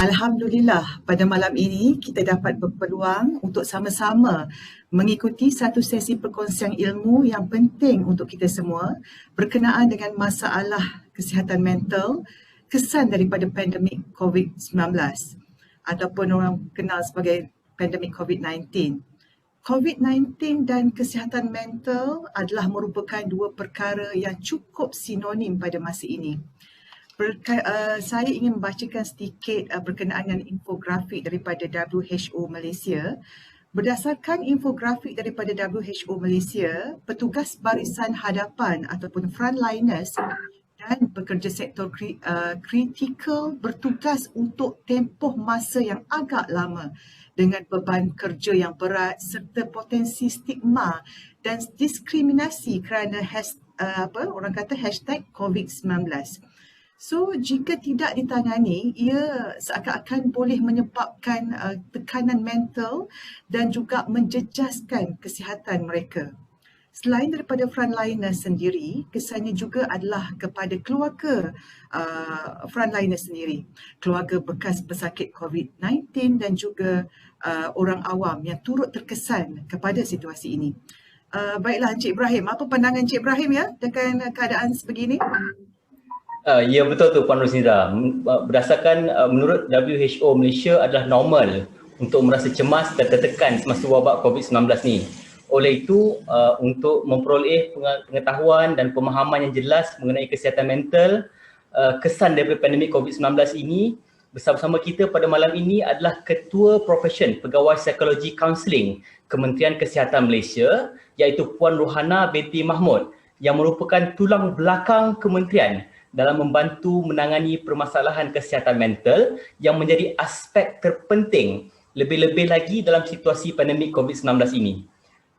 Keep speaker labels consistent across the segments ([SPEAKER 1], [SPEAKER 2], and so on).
[SPEAKER 1] Alhamdulillah, pada malam ini kita dapat berpeluang untuk sama-sama mengikuti satu sesi perkongsian ilmu yang penting untuk kita semua berkenaan dengan masalah kesihatan mental, kesan daripada pandemik COVID-19 ataupun orang kenal sebagai pandemik COVID-19. COVID-19 dan kesihatan mental adalah merupakan dua perkara yang cukup sinonim pada masa ini. Saya ingin membacakan sedikit berkenaan dengan infografik daripada WHO Malaysia. Berdasarkan infografik daripada WHO Malaysia, petugas barisan hadapan ataupun frontliners dan pekerja sektor kritikal bertugas untuk tempoh masa yang agak lama dengan beban kerja yang berat serta potensi stigma dan diskriminasi kerana orang kata hashtag COVID-19. So, jika tidak ditangani, ia seakan-akan boleh menyebabkan tekanan mental dan juga menjejaskan kesihatan mereka. Selain daripada frontliner sendiri, kesannya juga adalah kepada keluarga frontliner sendiri. Keluarga bekas pesakit COVID-19 dan juga orang awam yang turut terkesan kepada situasi ini. Baiklah Encik Ibrahim, apa pandangan Encik Ibrahim ya dengan keadaan sebegini?
[SPEAKER 2] Ya betul tu Puan Rosnida. Berdasarkan menurut WHO Malaysia adalah normal untuk merasa cemas dan tertekan semasa wabak COVID-19 ni. Oleh itu untuk memperoleh pengetahuan dan pemahaman yang jelas mengenai kesihatan mental, kesan daripada pandemik COVID-19 ini, bersama-sama kita pada malam ini adalah Ketua Profession Pegawai Psikologi Kaunseling Kementerian Kesihatan Malaysia, iaitu Puan Rohana binti Mahmud, yang merupakan tulang belakang kementerian dalam membantu menangani permasalahan kesihatan mental yang menjadi aspek terpenting lebih-lebih lagi dalam situasi pandemik COVID-19 ini.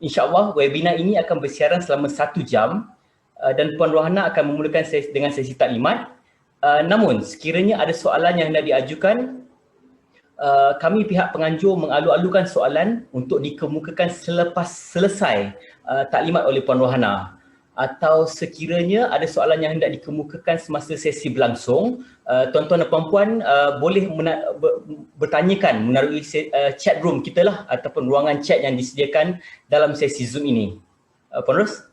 [SPEAKER 2] InsyaAllah webinar ini akan bersiaran selama 1 jam dan Puan Rohana akan memulakan dengan sesi taklimat. Namun sekiranya ada soalan yang hendak diajukan, kami pihak penganjur mengalu-alukan soalan untuk dikemukakan selepas selesai taklimat oleh Puan Rohana. Atau sekiranya ada soalan yang hendak dikemukakan semasa sesi berlangsung, tuan-tuan dan puan-puan boleh bertanyakan melalui chat room kita lah ataupun ruangan chat yang disediakan dalam sesi Zoom ini. Puan Ros?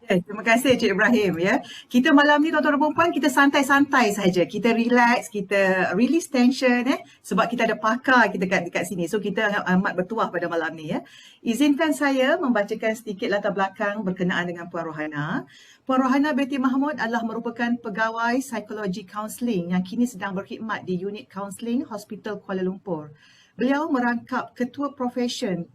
[SPEAKER 1] Terima kasih Cik Ibrahim ya. Kita malam ni tuan-tuan dan puan-puan kita santai-santai saja. Kita relax, kita release tension sebab kita ada pakar kita dekat sini. So kita amat bertuah pada malam ni ya. Izinkan saya membacakan sedikit latar belakang berkenaan dengan Puan Rohana. Puan Rohana binti Mahmud adalah merupakan pegawai psikologi kaunseling yang kini sedang berkhidmat di unit kaunseling Hospital Kuala Lumpur. Beliau merangkap Ketua Profession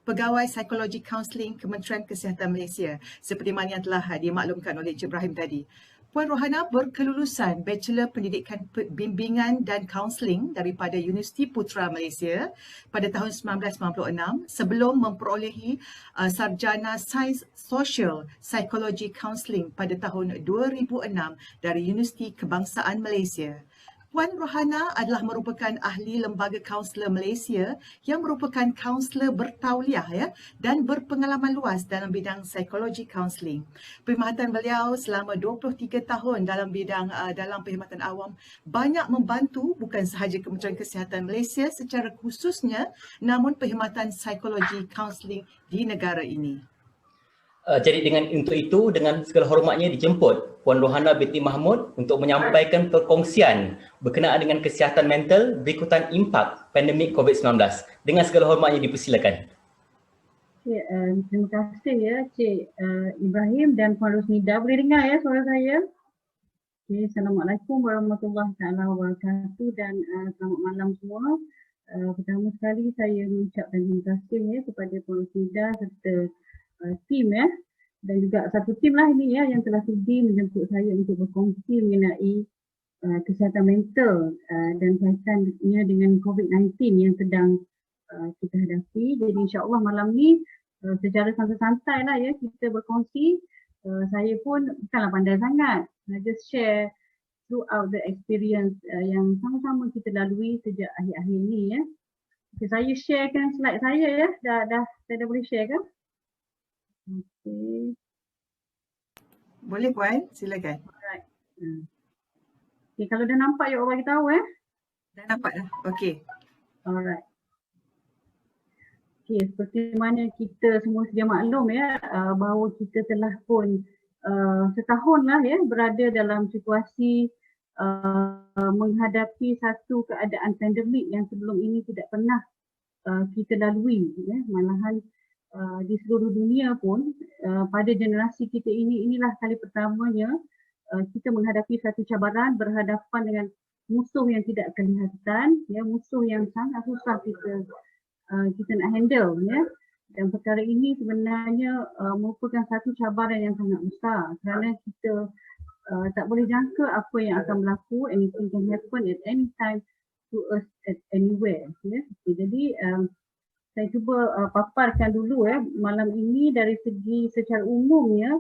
[SPEAKER 1] Pegawai Psikologi Kaunseling Kementerian Kesihatan Malaysia seperti mana yang telah dimaklumkan oleh Encik Ibrahim tadi. Puan Rohana berkelulusan Bachelor Pendidikan Bimbingan dan Kaunseling daripada Universiti Putra Malaysia pada tahun 1996 sebelum memperolehi sarjana Sains Sosial Psikologi Kaunseling pada tahun 2006 dari Universiti Kebangsaan Malaysia. Puan Rohana adalah merupakan ahli Lembaga Kaunselor Malaysia yang merupakan kaunselor bertauliah dan berpengalaman luas dalam bidang psikologi kaunseling. Perkhidmatan beliau selama 23 tahun dalam bidang perkhidmatan awam banyak membantu bukan sahaja Kementerian Kesihatan Malaysia secara khususnya namun perkhidmatan psikologi kaunseling di negara ini.
[SPEAKER 2] Jadi untuk itu, dengan segala hormatnya dijemput Puan Rohana binti Mahmud untuk menyampaikan perkongsian berkenaan dengan kesihatan mental berikutan impak pandemik COVID-19. Dengan segala hormatnya dipersilakan.
[SPEAKER 3] Ya, terima kasih ya Cik Ibrahim dan Puan Rosnida. Boleh dengar ya suara saya? Okay, Assalamualaikum warahmatullahi wabarakatuh dan selamat malam semua. Pertama sekali saya mengucapkan terima kasih ya kepada Puan Rosnida serta tim ya, dan juga satu tim lah ini ya yang telah sudi menjemput saya untuk berkongsi mengenai kesihatan mental dan kaitannya dengan COVID-19 yang sedang kita hadapi. Jadi insyaAllah malam ni secara santai-santai lah ya kita berkongsi. Saya pun bukanlah pandai sangat, just share throughout the experience yang sama-sama kita lalui sejak akhir-akhir ni ya. Okay, saya sharekan slide saya ya, dah boleh share kan? Okay.
[SPEAKER 1] Boleh Puan, silakan.
[SPEAKER 3] Alright. Okay, kalau dah nampak you all bagi tahu
[SPEAKER 1] Dah nampak dah. Okey.
[SPEAKER 3] Alright. Okay, seperti mana kita semua sedia maklum ya, bahawa kita telah pun setahun lah ya berada dalam situasi menghadapi satu keadaan pandemik yang sebelum ini tidak pernah kita lalui ya. Malahan di seluruh dunia pun pada generasi kita inilah kali pertamanya kita menghadapi satu cabaran berhadapan dengan musuh yang tidak kelihatan ya, musuh yang sangat susah kita nak handle ya. Dan perkara ini sebenarnya merupakan satu cabaran yang sangat besar kerana kita tak boleh jangka apa yang akan berlaku. Anything can happen at any time to us at anywhere ya. Okay, jadi saya cuba paparkan dulu ya malam ini dari segi secara umumnya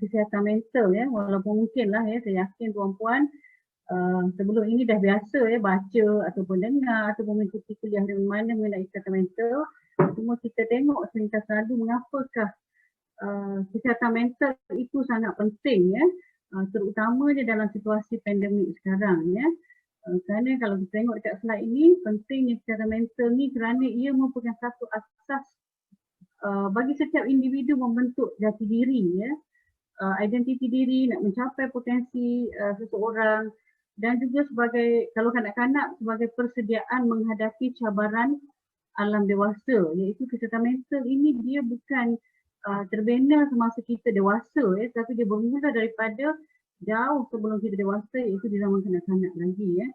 [SPEAKER 3] kesihatan mental ya, walaupun mungkinlah ya saya yakin puan-puan sebelum ini dah biasa ya baca ataupun dengar ataupun mengikuti kuliah dari mana mengenai kesihatan mental. Cuma kita tengok seringkali selalu mengapakah kesihatan mental itu sangat penting ya, terutamanya dalam situasi pandemik sekarang ya. Kerana kalau kita tengok dekat slide ini, pentingnya kesihatan mental ni kerana ia merupakan satu asas bagi setiap individu membentuk jati diri ya, identiti diri, nak mencapai potensi seseorang, dan juga sebagai, kalau kanak-kanak, sebagai persediaan menghadapi cabaran alam dewasa, iaitu kesihatan mental ini dia bukan terbina semasa kita dewasa ya, tapi dia bermula daripada jauh sebelum kita dewasa, iaitu di zaman kanak-kanak lagi ya.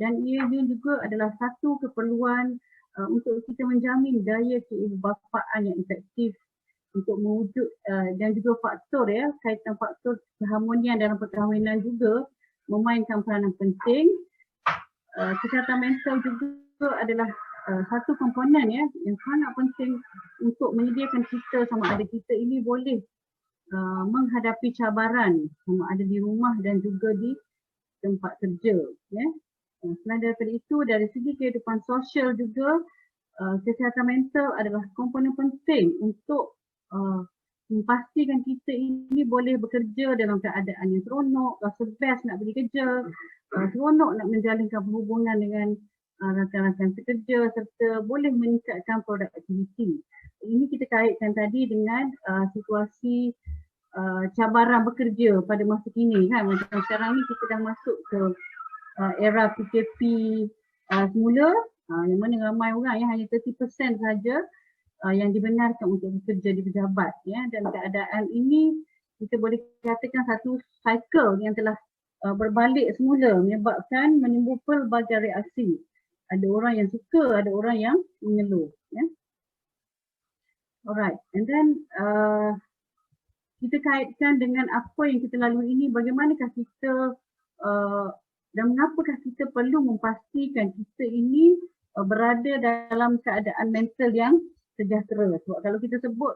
[SPEAKER 3] Dan ia juga adalah satu keperluan untuk kita menjamin daya keibubapaan yang efektif untuk mewujud dan juga faktor ya, kaitan faktor keharmonian dalam perkahwinan juga memainkan peranan penting. Kesihatan mental juga adalah satu komponen ya yang sangat penting untuk menyediakan kita sama ada kita ini boleh menghadapi cabaran sama ada di rumah dan juga di tempat kerja ya. Selain daripada itu, dari segi kehidupan sosial juga kesihatan mental adalah komponen penting untuk memastikan kita ini boleh bekerja dalam keadaan yang seronok, rasa best nak pergi kerja, seronok nak menjalinkan hubungan dengan rakan-rakan sekerja serta boleh meningkatkan produktiviti. Ini kita kaitkan tadi dengan situasi cabaran bekerja pada masa kini kan. Macam sekarang ni kita dah masuk ke era PKP semula yang mana ramai orang ya, hanya 30% saja yang dibenarkan untuk bekerja di pejabat ya, dan keadaan ini kita boleh katakan satu cycle yang telah berbalik semula menyebabkan menimbul pelbagai reaksi. Ada orang yang suka, ada orang yang mengeluh ya. Alright, and then kita kaitkan dengan apa yang kita lalui ini, bagaimanakah kita dan mengapakah kita perlu memastikan kita ini berada dalam keadaan mental yang sejahtera. Sebab kalau kita sebut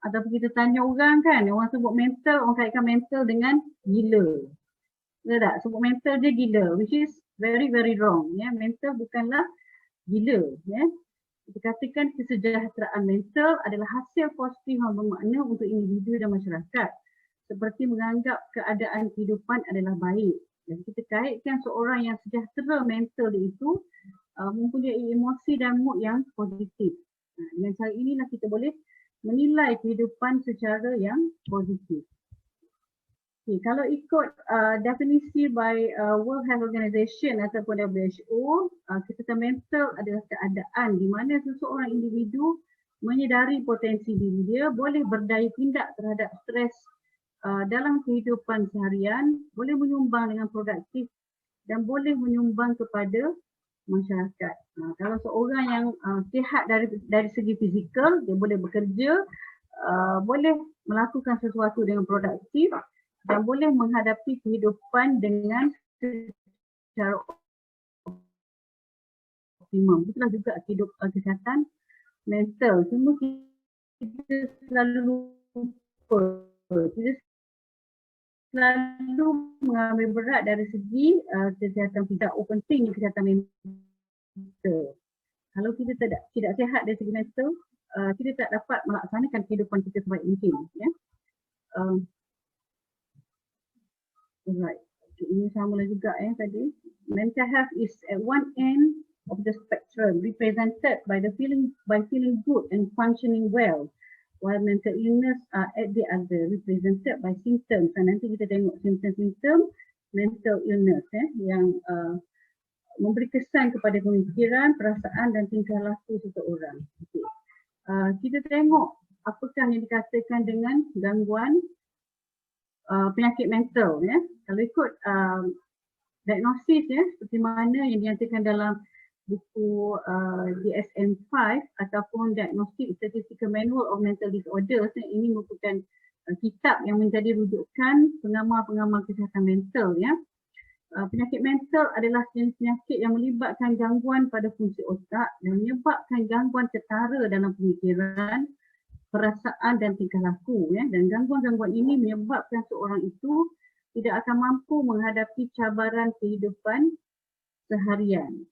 [SPEAKER 3] ataupun kita tanya orang kan, orang sebut mental, orang kaitkan mental dengan gila. Betul tak? Sebut mental dia gila, which is very very wrong ya. Mental bukanlah gila ya. Kita katakan kesejahteraan mental adalah hasil positif yang bermakna untuk individu dan masyarakat, seperti menganggap keadaan kehidupan adalah baik. Dan kita kaitkan seorang yang sejahtera mental itu mempunyai emosi dan mood yang positif. Dengan cara inilah kita boleh menilai kehidupan secara yang positif. Okay, kalau ikut definisi by World Health Organization ataupun WHO, kesihatan mental adalah keadaan di mana seseorang individu menyedari potensi diri dia, boleh berdaya tindak terhadap stres dalam kehidupan seharian, boleh menyumbang dengan produktif dan boleh menyumbang kepada masyarakat. Kalau seorang yang sihat dari segi fizikal, dia boleh bekerja, boleh melakukan sesuatu dengan produktif dan boleh menghadapi kehidupan dengan secara optimum. Itulah juga kesihatan mental. Cuma kita selalu lupa, kita selalu mengambil berat dari segi kesihatan tidak pentingnya kesihatan mental. Kalau kita tidak sihat dari segi mental, kita tak dapat melaksanakan kehidupan kita sebaik mungkin ya. Alright. Ini sama juga tadi. Mental health is at one end of the spectrum, represented by feeling good and functioning well, while mental illness are at the other, represented by symptoms. Dan nanti kita tengok simptom-simptom mental illness yang memberi kesan kepada pemikiran, perasaan dan tingkah laku seseorang. Okay. Kita tengok apakah yang dikatakan dengan gangguan penyakit mental. Kalau ikut diagnosis seperti mana yang dinyatakan dalam buku DSM-5 ataupun Diagnostic Statistical Manual of Mental Disorders, ini merupakan kitab yang menjadi rujukan pengamal-pengamal kesihatan mental. Penyakit mental adalah jenis penyakit yang melibatkan gangguan pada fungsi otak dan menyebabkan gangguan ketara dalam pemikiran, perasaan dan tingkah laku. Dan gangguan-gangguan ini menyebabkan seorang itu tidak akan mampu menghadapi cabaran kehidupan seharian.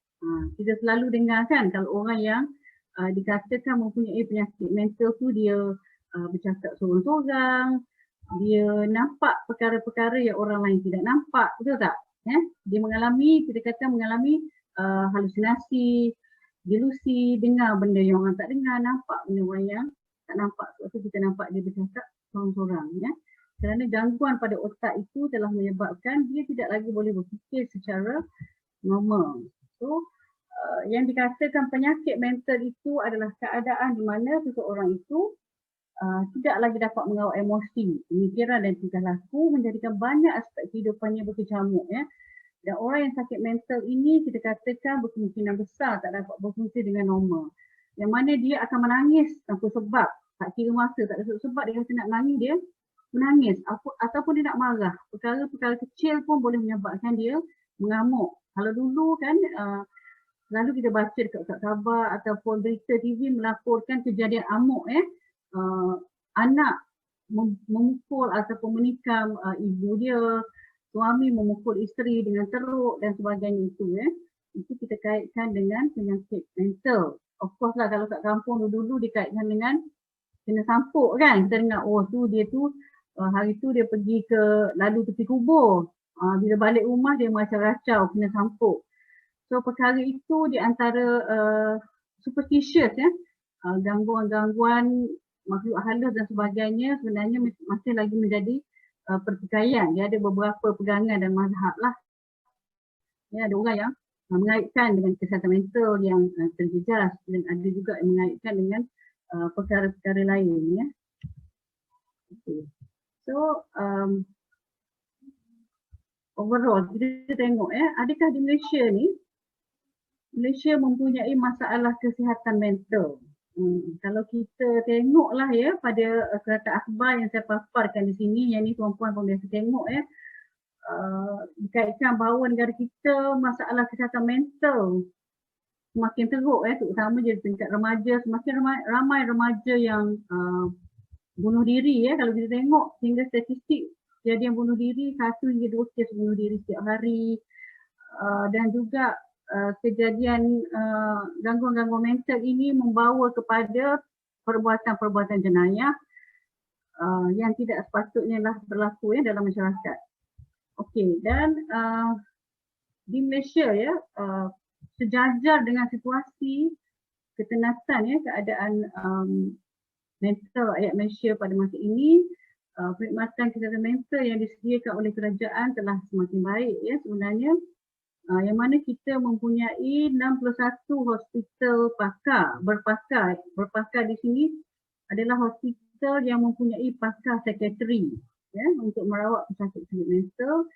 [SPEAKER 3] Kita selalu dengar kan kalau orang yang dikatakan mempunyai penyakit mental tu dia bercakap sorang-sorang, dia nampak perkara-perkara yang orang lain tidak nampak, betul tak? Dia kita kata mengalami halusinasi, delusi, dengar benda yang orang tak dengar, nampak benda orang yang tak nampak. Sebab tu kita nampak dia bercakap sorang-sorang. Kerana gangguan pada otak itu telah menyebabkan dia tidak lagi boleh berfikir secara normal. So, yang dikatakan penyakit mental itu adalah keadaan di mana seseorang itu tidak lagi dapat mengawal emosi, pemikiran dan tingkah laku, menjadikan banyak aspek kehidupannya berkecamuk. Dan orang yang sakit mental ini kita katakan berkemungkinan besar tak dapat berfungsi dengan normal. Yang mana dia akan menangis tanpa sebab, tak kira masa, tak ada sebab dia kata nak menangis, dia menangis ataupun dia nak marah. Perkara-perkara kecil pun boleh menyebabkan dia mengamuk. Kalau dulu kan selalu kita baca dekat khabar ataupun berita TV melaporkan kejadian amuk anak memukul ataupun menikam ibu dia, suami memukul isteri dengan teruk dan sebagainya itu. Itu kita kaitkan dengan penyakit mental. Of course lah kalau kat kampung dulu dikaitkan dengan kena sampuk kan. Kita dengar dia tu hari tu dia pergi lalu tepi kubur. Bila balik rumah dia macam racau, kena sampuk. So perkara itu di antara superstitious gangguan-gangguan makhluk halus dan sebagainya sebenarnya masih lagi menjadi pertikaian. Dia ada beberapa pegangan dan mazhab lah. Ada orang yang mengaitkan dengan kesihatan mental yang terjejas dan ada juga yang mengaitkan dengan perkara-perkara lain. Okay. So overall kita tengok adakah di Malaysia mempunyai masalah kesihatan mental. Kalau kita tengoklah pada kereta akhbar yang saya paparkan di sini, yang ni tuan-puan pun biasa tengok dikaitkan bahawa negara kita masalah kesihatan mental semakin teruk terutama di tingkat remaja, semakin ramai remaja yang bunuh diri. Kalau kita tengok hingga statistik kejadian bunuh diri 1 hingga 2 kes bunuh diri setiap hari, dan juga kejadian gangguan-gangguan mental ini membawa kepada perbuatan-perbuatan jenayah yang tidak sepatutnya berlaku dalam masyarakat. Okey, dan di Malaysia sejajar dengan situasi ketenasan keadaan mental rakyat Malaysia pada masa ini, perkhidmatan kesihatan mental yang disediakan oleh kerajaan telah semakin baik sebenarnya. Yang mana kita mempunyai 61 hospital berpakar di sini adalah hospital yang mempunyai pakar psikiatri untuk merawat pesakit-pesakit mental,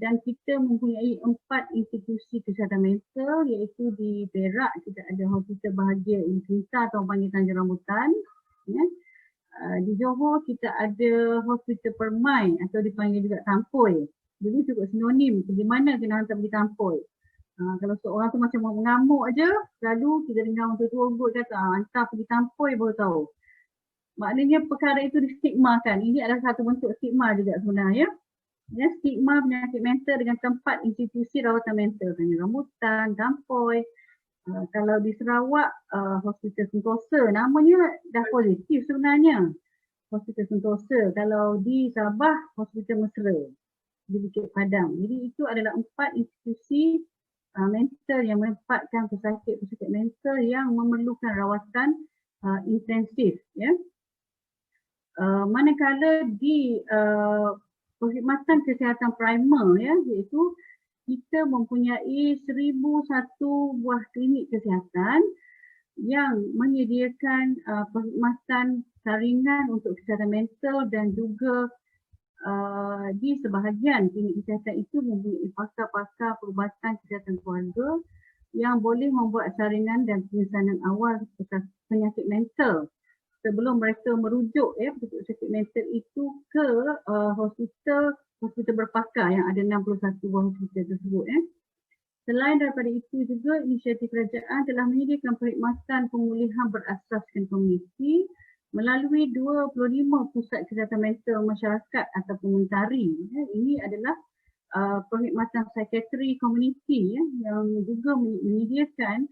[SPEAKER 3] dan kita mempunyai 4 institusi kesihatan mental, iaitu di Perak kita ada Hospital Bahagia Infinita atau panggil Tanjung Rambutan. Di Johor kita ada Hospital Permai atau dipanggil juga Tampoi. Dulu cukup sinonim, pergi mana kena hantar pergi Tampoi. Kalau seorang tu macam mau mengamuk aja, lalu kita dengar orang tua gut kata hantar pergi Tampoi baru tahu. Maknanya perkara itu distigmakan. Ini adalah satu bentuk stigma juga sebenarnya. Stigma penyakit mental dengan tempat institusi rawatan mental. Tanjung Rambutan, Tampoi. Kalau di Sarawak, Hospital Sentosa, namanya dah positif sebenarnya. Hospital Sentosa. Kalau di Sabah, Hospital Mesra. di Bukit Padang. Jadi itu adalah 4 institusi mental yang menempatkan pesakit-pesakit mental yang memerlukan rawatan intensif, ya. Manakala di perkhidmatan kesihatan primer, ya, iaitu kita mempunyai 1001 buah klinik kesihatan yang menyediakan perkhidmatan saringan untuk kesihatan mental, dan juga di sebahagian klinik kesihatan itu mempunyai pakar-pakar perubatan kesihatan keluarga yang boleh membuat saringan dan pengesanan awal penyakit mental sebelum mereka merujuk, ya, pesakit mental itu ke hospital berpakar yang ada 61 buah hospital tersebut. Selain daripada itu juga, inisiatif kerajaan telah menyediakan perkhidmatan pemulihan berasaskan komuniti melalui 25 pusat kesihatan mental masyarakat ataupun mentari. Ini adalah perkhidmatan psikiatri komuniti, ya, yang juga menyediakan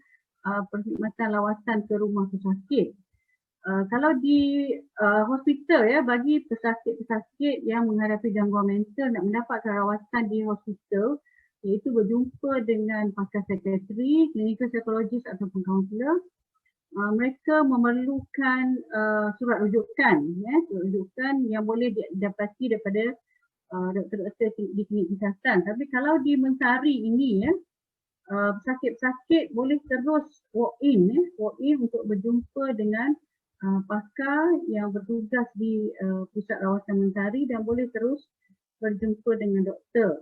[SPEAKER 3] perkhidmatan lawatan ke rumah pesakit. Kalau di hospital, ya, bagi pesakit-pesakit yang menghadapi gangguan mental nak mendapatkan rawatan di hospital, iaitu berjumpa dengan pakar psikiatri, klinikal psikologis ataupun kaunselor, mereka memerlukan surat rujukan, ya, surat rujukan yang boleh didapati daripada doktor-doktor di klinik kesihatan. Tapi kalau di mentari ini, ya, pesakit-pesakit boleh terus walk in untuk berjumpa dengan pakar yang bertugas di pusat rawatan mentari dan boleh terus berjumpa dengan doktor.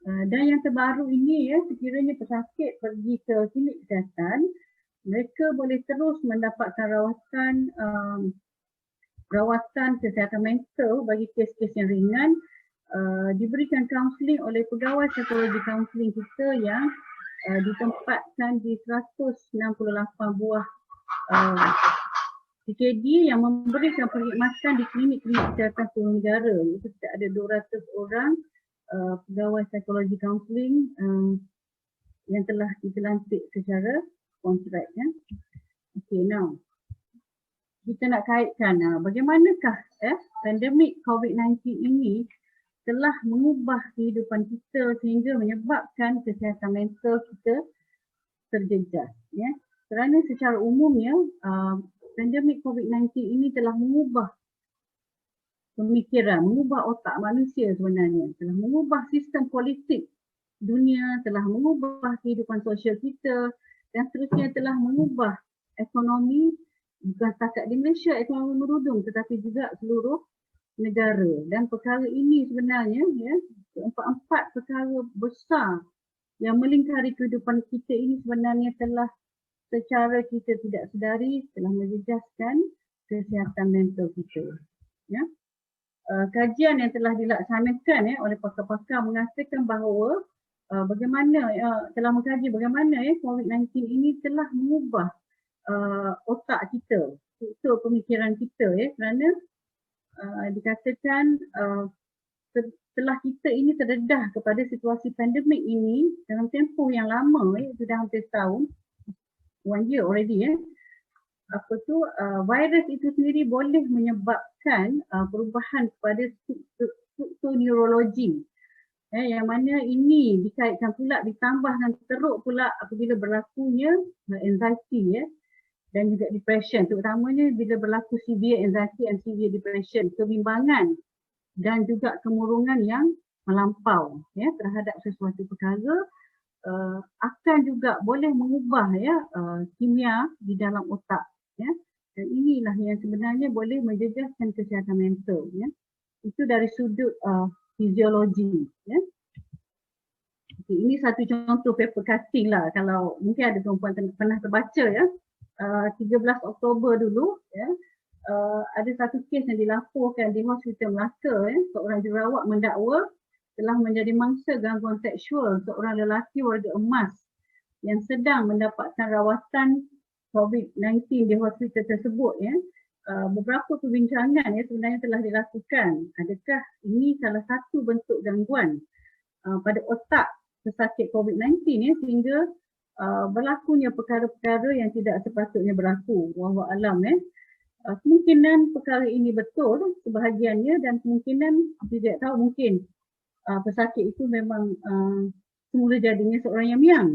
[SPEAKER 3] Dan yang terbaru ini, ya, sekiranya pesakit pergi ke klinik kesihatan, mereka boleh terus mendapatkan rawatan kesihatan mental bagi kes-kes yang ringan, diberikan kaunseling oleh pegawai psikologi kaunseling kita yang ditempatkan di 168 buah PKD yang memberikan perkhidmatan di klinik-klinik kesihatan seluruh negara. Itu kita ada 200 orang pegawai psikologi kaunseling yang telah dilantik secara kontrak, ya. Okay, now kita nak kaitkan bagaimanakah pandemik COVID-19 ini telah mengubah kehidupan kita sehingga menyebabkan kesihatan mental kita terjejas, ya. Kerana secara umumnya pandemik COVID-19 ini telah mengubah pemikiran, mengubah otak manusia sebenarnya, telah mengubah sistem politik dunia, telah mengubah kehidupan sosial kita, dan seterusnya telah mengubah ekonomi, bukan setakat di Malaysia ekonomi merudum, tetapi juga seluruh negara. Dan perkara ini sebenarnya, ya, empat perkara besar yang melingkari kehidupan kita ini sebenarnya telah secara kita tidak sedari telah menjejaskan kesihatan mental kita, ya. Kajian yang telah dilaksanakan, ya, oleh pakar-pakar mengatakan bahawa telah mengkaji bagaimana, ya, COVID-19 ini telah mengubah otak kita, struktur pemikiran kita, ya, kerana dikatakan setelah kita ini terdedah kepada situasi pandemik ini dalam tempoh yang lama, ya, sudah hampir setahun, 1 year already, ya. Virus itu sendiri boleh menyebabkan perubahan kepada struktur neurologi, yang mana ini dikaitkan pula, ditambah dan teruk pula apabila berlakunya anxiety, ya, dan juga depression, terutamanya bila berlaku severe anxiety and severe depression, kebimbangan dan juga kemurungan yang melampau, ya, terhadap sesuatu perkara, akan juga boleh mengubah, ya, kimia di dalam otak, ya. Dan inilah yang sebenarnya boleh menjejaskan kesihatan mental, ya. Itu dari sudut fiziologi, ya. Okay, ini satu contoh paper cutting lah, kalau mungkin ada perempuan pernah terbaca, ya. 13 Oktober dulu, ya, ada satu kes yang dilaporkan di Hospital Melaka, ya. Seorang jurawat mendakwa telah menjadi mangsa gangguan seksual seorang lelaki warga emas yang sedang mendapatkan rawatan COVID-19 di hospital tersebut, ya. Beberapa perbincangan, ya, sebenarnya telah dilakukan. Adakah ini salah satu bentuk gangguan pada otak pesakit COVID-19, ya, sehingga berlakunya perkara-perkara yang tidak sepatutnya berlaku. Wallahu alam, ya. Kemungkinan perkara ini betul sebahagiannya, dan kemungkinan tidak tahu, mungkin pesakit itu memang semula jadinya seorang yang miang.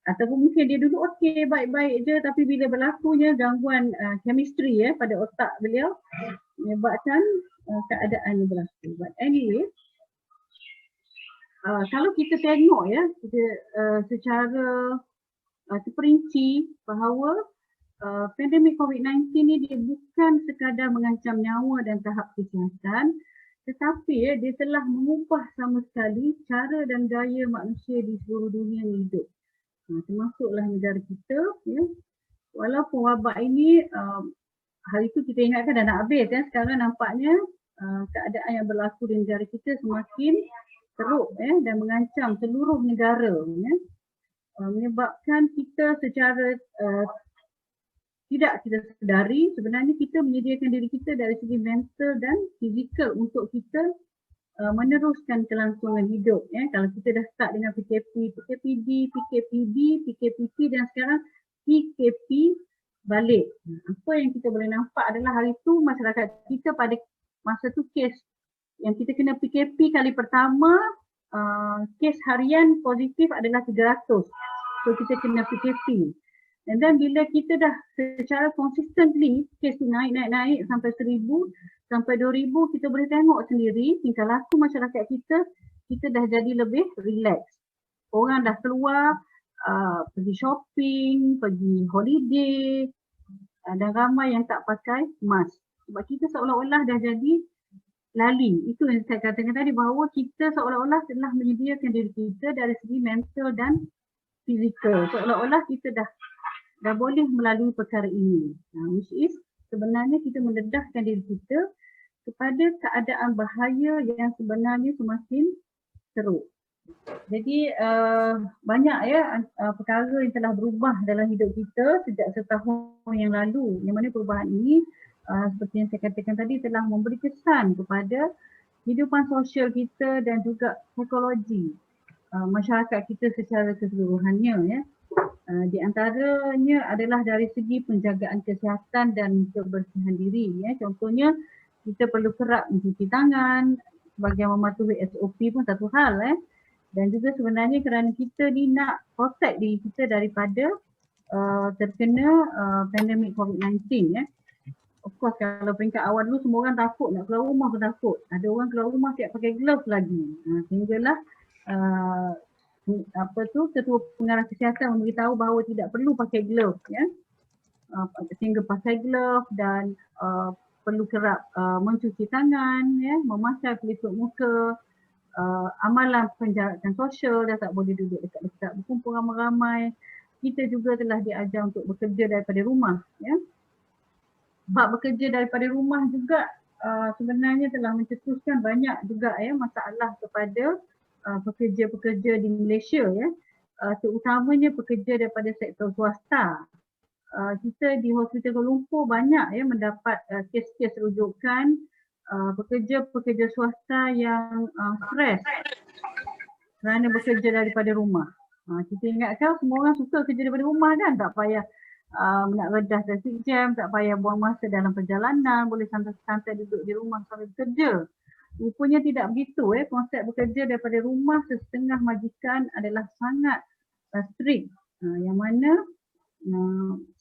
[SPEAKER 3] Ataupun mungkin dia dulu okey, baik-baik je, tapi bila berlakunya gangguan chemistry pada otak beliau, menyebabkan keadaan yang berlaku. But anyway, kalau kita tengok kita, secara terperinci bahawa pandemik COVID-19 ni dia bukan sekadar mengancam nyawa dan tahap kesihatan, tetapi dia telah mengubah sama sekali cara dan gaya manusia di seluruh dunia hidup. Termasuklah negara kita. Walaupun wabak ini hari itu kita ingatkan dah nak habis, sekarang nampaknya keadaan yang berlaku di negara kita semakin teruk dan mengancam seluruh negara, menyebabkan kita secara tidak kita sedari sebenarnya kita menyediakan diri kita dari segi mental dan fizikal untuk kita meneruskan kelangsungan hidup. Kalau kita dah start dengan PKP, PKPD, PKPB, PKPP dan sekarang PKP balik. Apa yang kita boleh nampak adalah hari itu masyarakat kita pada masa tu kes yang kita kena PKP kali pertama, kes harian positif adalah 300. So kita kena PKP. And then bila kita dah secara consistently kes naik sampai 1,000 sampai 2,000, kita boleh tengok sendiri tingkah laku masyarakat kita dah jadi lebih relax. Orang dah keluar, pergi shopping, pergi holiday, dan ramai yang tak pakai mask. Sebab kita seolah-olah dah jadi lali. Itu yang saya katakan tadi bahawa kita seolah-olah telah menyediakan diri kita dari segi mental dan fizikal. Seolah-olah kita dah boleh melalui perkara ini. Which is sebenarnya kita mendedahkan diri kita kepada keadaan bahaya yang sebenarnya semakin teruk. Jadi banyak perkara yang telah berubah dalam hidup kita sejak setahun yang lalu. Yang mana perubahan ini seperti yang saya katakan tadi telah memberi kesan kepada kehidupan sosial kita dan juga psikologi masyarakat kita secara keseluruhannya. Di antaranya adalah dari segi penjagaan kesihatan dan kebersihan diri. Contohnya kita perlu kerap mencuci tangan, sebagai mematuhi SOP pun satu hal. Dan juga sebenarnya kerana kita ni nak protect diri kita daripada terkena pandemik COVID-19. Of course kalau peringkat awal dulu semua orang takut, nak keluar rumah pun takut. Ada orang keluar rumah siap pakai glove lagi. Sehinggalah Ketua Pengarah Kesihatan memberitahu bahawa tidak perlu pakai glove, sehingga pakai glove dan perlu kerap mencuci tangan, memakai pelitup muka, amalan penjarakan sosial, dah tak boleh duduk dekat-dekat berkumpul ramai-ramai. Kita juga telah diajar untuk bekerja daripada rumah. Bab bekerja daripada rumah juga sebenarnya telah mencetuskan banyak juga masalah kepada pekerja-pekerja di Malaysia, terutamanya pekerja daripada sektor swasta. Kita di Hospital Kuala Lumpur banyak mendapat kes-kes rujukan pekerja-pekerja swasta yang stres kerana bekerja daripada rumah. Kita ingatkan semua orang suka kerja daripada rumah kan, tak payah nak redah traffic jam, tak payah buang masa dalam perjalanan, boleh santai-santai duduk di rumah sambil bekerja. Rupanya tidak begitu. Konsep bekerja daripada rumah setengah majikan adalah sangat strict, yang mana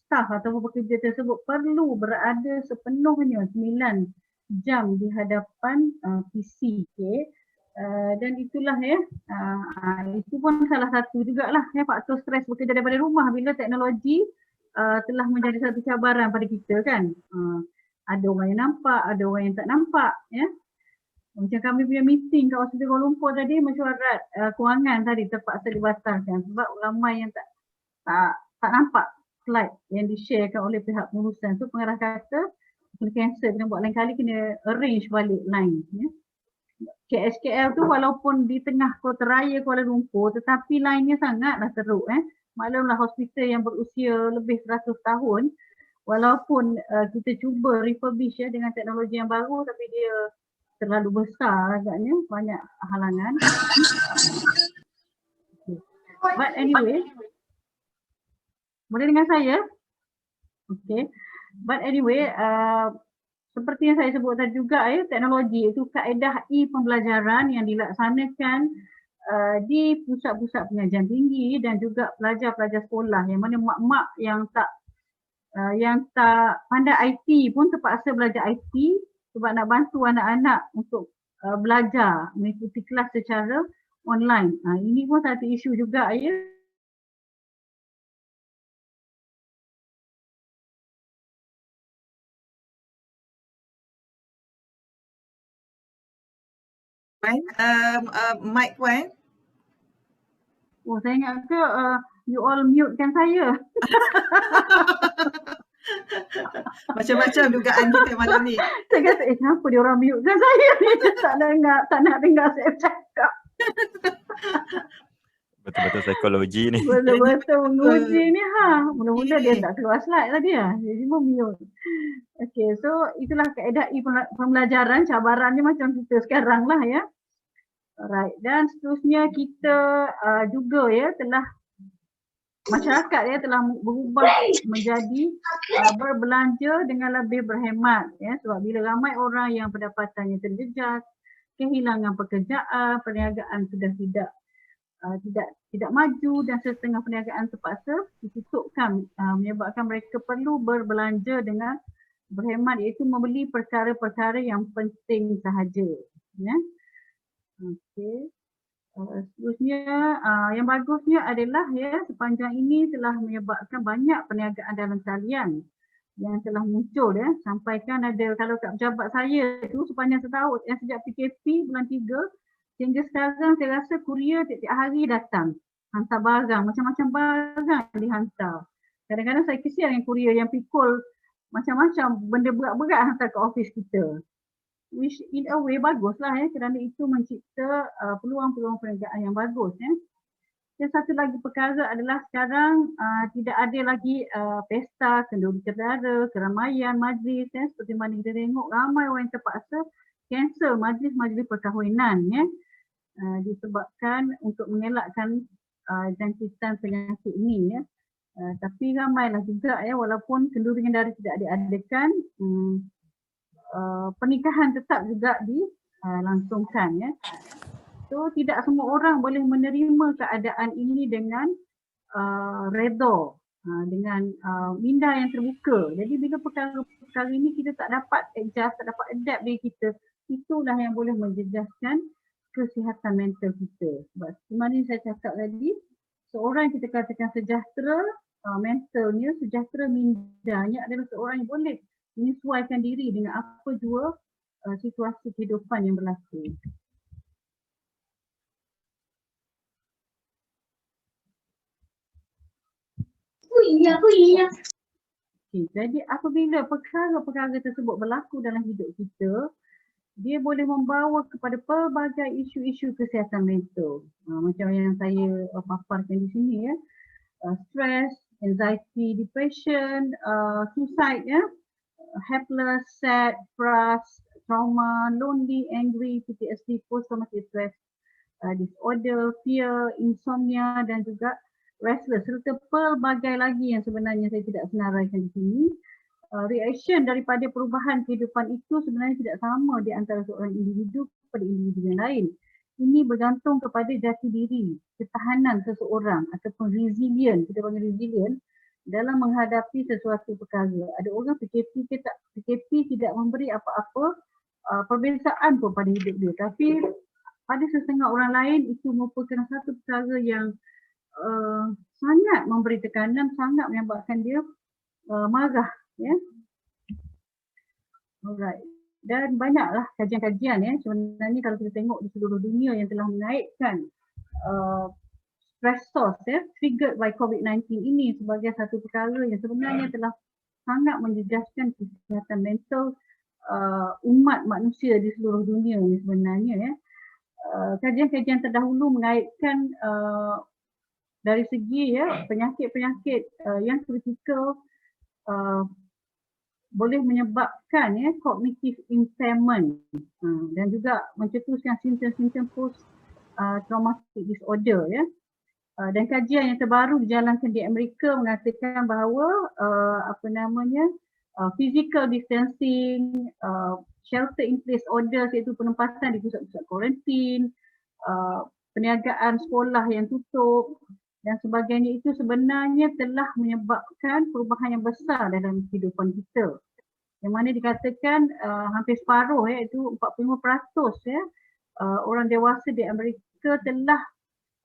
[SPEAKER 3] staf ataupun pekerja tersebut perlu berada sepenuhnya 9 jam di hadapan PC. Dan itulah itu pun salah satu jugalah faktor stres bekerja daripada rumah bila teknologi telah menjadi satu cabaran pada kita kan. Ada orang yang nampak, ada orang yang tak nampak. Macam kami punya meeting kat Hospital Kuala Lumpur tadi, mesyuarat kewangan tadi terpaksa dibatalkan sebab ramai yang tak nampak slide yang di-sharekan oleh pihak pengurusan. So pengarah kata kena cancel, kena buat lain kali, kena arrange balik line. KSKL tu walaupun di tengah kota raya Kuala Lumpur tetapi line-nya sangatlah teruk. Maklumlah hospital yang berusia lebih 100 tahun, walaupun kita cuba refurbish dengan teknologi yang baru tapi dia terlalu besar agaknya, banyak halangan. But anyway, boleh dengar saya? Okay. But anyway, seperti yang saya sebut tadi juga teknologi itu kaedah e-pembelajaran yang dilaksanakan di pusat-pusat pengajian tinggi dan juga pelajar-pelajar sekolah yang mana mak-mak yang tak pandai IT pun terpaksa belajar IT sebab nak bantu anak-anak untuk belajar mengikuti kelas secara online. Ini pun satu isu juga ya.
[SPEAKER 1] Mike Wan.
[SPEAKER 3] Oh, saya ingat ke you all mute kan saya.
[SPEAKER 1] Macam-macam dugaan kita malam ni.
[SPEAKER 3] Saya kata, kenapa dia orang mute kan saya ni? tak nak dengar saya cakap.
[SPEAKER 4] Betul-betul psikologi ni.
[SPEAKER 3] Betul-betul menguji ni Mula-mula dia
[SPEAKER 1] Okay.
[SPEAKER 3] tak keluar slide lah dia. Jadi pun mute. Okay, so itulah kaedah pembelajaran, cabarannya macam kita sekarang lah ya. Alright, dan seterusnya kita juga ya telah masyarakat ya telah berubah menjadi berbelanja dengan lebih berhemat ya, sebab bila ramai orang yang pendapatannya terjejas, kehilangan pekerjaan, perniagaan sudah tidak maju dan setengah perniagaan terpaksa ditutupkan, menyebabkan mereka perlu berbelanja dengan berhemat, iaitu membeli perkara-perkara yang penting sahaja ya. Okey. Seterusnya yang bagusnya adalah ya sepanjang ini telah menyebabkan banyak perniagaan dalam talian yang telah muncul ya, sampaikan ada kalau kat pejabat saya tu sepanjang setahun yang sejak PKP bulan 3 sehingga sekarang saya rasa kurier tiap-tiap hari datang hantar barang, macam-macam barang dihantar. Kadang-kadang saya kesian dengan kurier yang pikul macam-macam benda berat-berat hantar ke office kita. Which in a way baguslah ya, kerana itu mencipta peluang-peluang perniagaan yang bagus ya. Dan satu lagi perkara adalah sekarang tidak ada lagi pesta, kenduri kedara, keramaian, majlis ya, seperti mana kita tengok ramai orang yang terpaksa cancel majlis-majlis perkahwinan ya, disebabkan untuk mengelakkan jangkitan penyakit ini ya. Tapi ramailah juga ya, walaupun kenduri kedara tidak diadakan, pernikahan tetap juga dilangsungkan ya. So tidak semua orang boleh menerima keadaan ini dengan redha, dengan minda yang terbuka. Jadi bila perkara-perkara ini kita tak dapat adjust, tak dapat adapt diri kita, itulah yang boleh menjejaskan kesihatan mental kita. Sebab sebenarnya saya cakap tadi, seorang yang kita katakan sejahtera mentalnya, sejahtera mindanya adalah seorang yang boleh menyesuaikan diri dengan apa jua situasi kehidupan yang berlaku. Okay, jadi apabila perkara-perkara tersebut berlaku dalam hidup kita, dia boleh membawa kepada pelbagai isu-isu kesihatan mental. Macam yang saya paparkan di sini ya. Stress, anxiety, depression, suicide ya. Helpless, sad, frust, trauma, lonely, angry, PTSD, post-traumatic stress disorder, fear, insomnia dan juga restless, serta pelbagai lagi yang sebenarnya saya tidak senaraikan di sini. Reaction daripada perubahan kehidupan itu sebenarnya tidak sama di antara seorang individu kepada individu yang lain. Ini bergantung kepada jati diri, ketahanan seseorang ataupun resilient, kita panggil resilient, dalam menghadapi sesuatu perkara. Ada orang PKP tidak memberi apa-apa perbezaan pun pada hidup dia. Tapi pada setengah orang lain itu merupakan satu perkara yang sangat memberi tekanan, sangat menyebabkan dia marah. Ya. Alright. Dan banyaklah kajian-kajian ya. Sebenarnya kalau kita tengok di seluruh dunia yang telah menaikkan stress source ya, triggered by COVID-19 ini sebagai satu perkara yang sebenarnya telah sangat menjejaskan kesihatan mental umat manusia di seluruh dunia ni sebenarnya ya. Kajian-kajian terdahulu mengaitkan dari segi ya penyakit-penyakit yang kritikal boleh menyebabkan ya cognitive impairment dan juga mencetuskan simptom-simptom post traumatic disorder ya. Dan kajian yang terbaru dijalankan di Amerika mengatakan bahawa physical distancing, shelter in place orders iaitu penempatan di pusat-pusat kuarantin, perniagaan sekolah yang tutup dan sebagainya itu sebenarnya telah menyebabkan perubahan yang besar dalam kehidupan kita. Yang mana dikatakan hampir separuh iaitu 45% orang dewasa di Amerika telah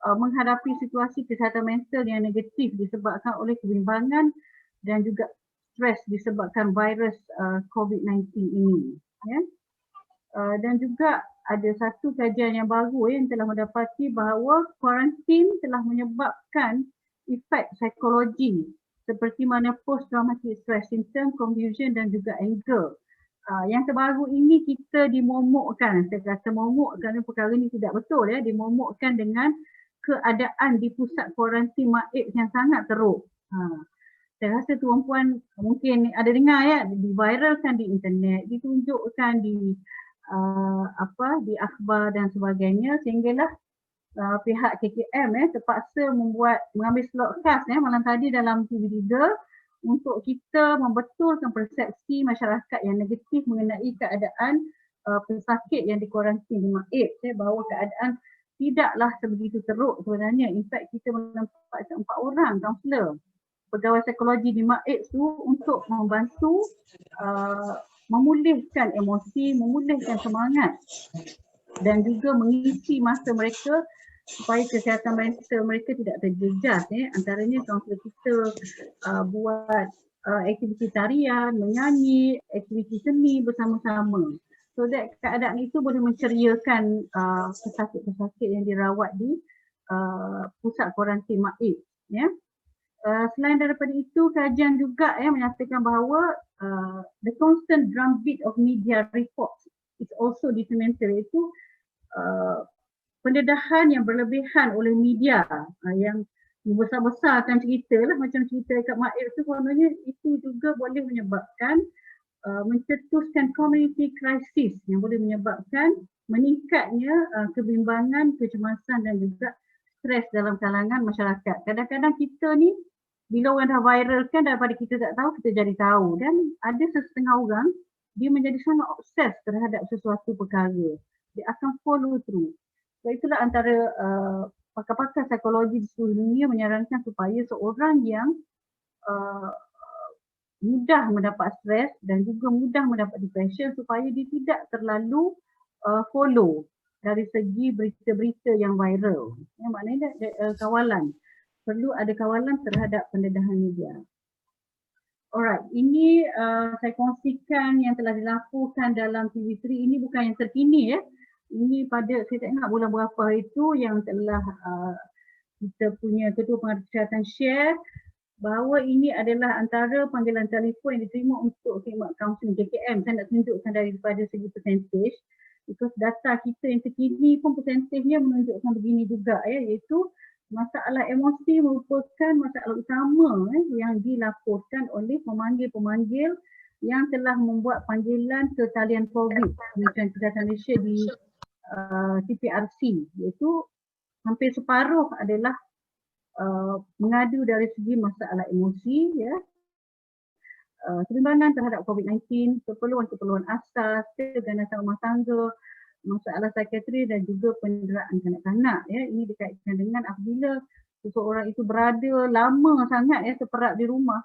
[SPEAKER 3] menghadapi situasi kesihatan mental yang negatif disebabkan oleh kebimbangan dan juga stres disebabkan virus COVID-19 ini. Dan juga ada satu kajian yang baru yang telah mendapati bahawa kuarantin telah menyebabkan efek psikologi seperti mana post-traumatic stress syndrome, confusion dan juga anger. Yang terbaru ini kita dimomokkan, saya kata momok kerana perkara ini tidak betul dimomokkan dengan keadaan di pusat kuarantin Maib yang sangat teruk. Saya rasa tuan-puan mungkin ada dengar diviralkan di internet, ditunjukkan di di akhbar dan sebagainya sehinggalah pihak KKM terpaksa mengambil slot khas malam tadi dalam TV3 untuk kita membetulkan persepsi masyarakat yang negatif mengenai keadaan pesakit yang dikuarantin di Maib, bahawa keadaan tidaklah sebegitu teruk sebenarnya. In fact kita menempatkan 4 orang kaunselor pegawai psikologi di Maib tu untuk membantu memulihkan emosi, memulihkan semangat dan juga mengisi masa mereka supaya kesihatan mental mereka tidak terjejas. Antaranya kaunselor kita buat aktiviti tarian, menyanyi, aktiviti seni bersama-sama. So that keadaan itu boleh menceriakan pesakit-pesakit yang dirawat di pusat kuarantin Maib. Selain daripada itu, kajian juga menyatakan bahawa the constant drumbeat of media reports is also detrimental, iaitu pendedahan yang berlebihan oleh media yang membesar-besarkan cerita macam cerita dekat Maib tu, kononnya itu juga boleh menyebabkan mencetuskan community crisis yang boleh menyebabkan meningkatnya kebimbangan, kecemasan dan juga stres dalam kalangan masyarakat. Kadang-kadang kita ni bila orang dah viralkan daripada kita tak tahu, kita jadi tahu, dan ada setengah orang dia menjadi sangat obses terhadap sesuatu perkara. Dia akan follow through. So itulah antara pakar-pakar psikologi di seluruh dunia menyarankan supaya seorang yang mudah mendapat stres dan juga mudah mendapat depression supaya dia tidak terlalu follow dari segi berita-berita yang viral. Yang maknanya kawalan. Perlu ada kawalan terhadap pendedahan media. Alright, ini saya kongsikan yang telah dilakukan dalam TV3. Ini bukan yang terkini Ini pada, saya tak ingat bulan berapa itu yang telah kita punya Ketua Pengarah Kesihatan share bahawa ini adalah antara panggilan telefon yang diterima untuk khidmat kaunseling KKM. Saya nak tunjukkan daripada segi percentage, because data kita yang terkini pun percentage-nya menunjukkan begini juga iaitu masalah emosi merupakan masalah utama yang dilaporkan oleh pemanggil-pemanggil yang telah membuat panggilan ke talian COVID Kementerian Kesihatan Malaysia di TPRC, iaitu hampir separuh adalah mengadu dari segi masalah emosi, kebimbangan terhadap COVID-19, keperluan-keperluan asas, keganasan rumah tangga, masalah psikiatri dan juga penderaan kanak-kanak. Ini dikaitkan dengan apabila seseorang itu berada lama sangat terperap di rumah.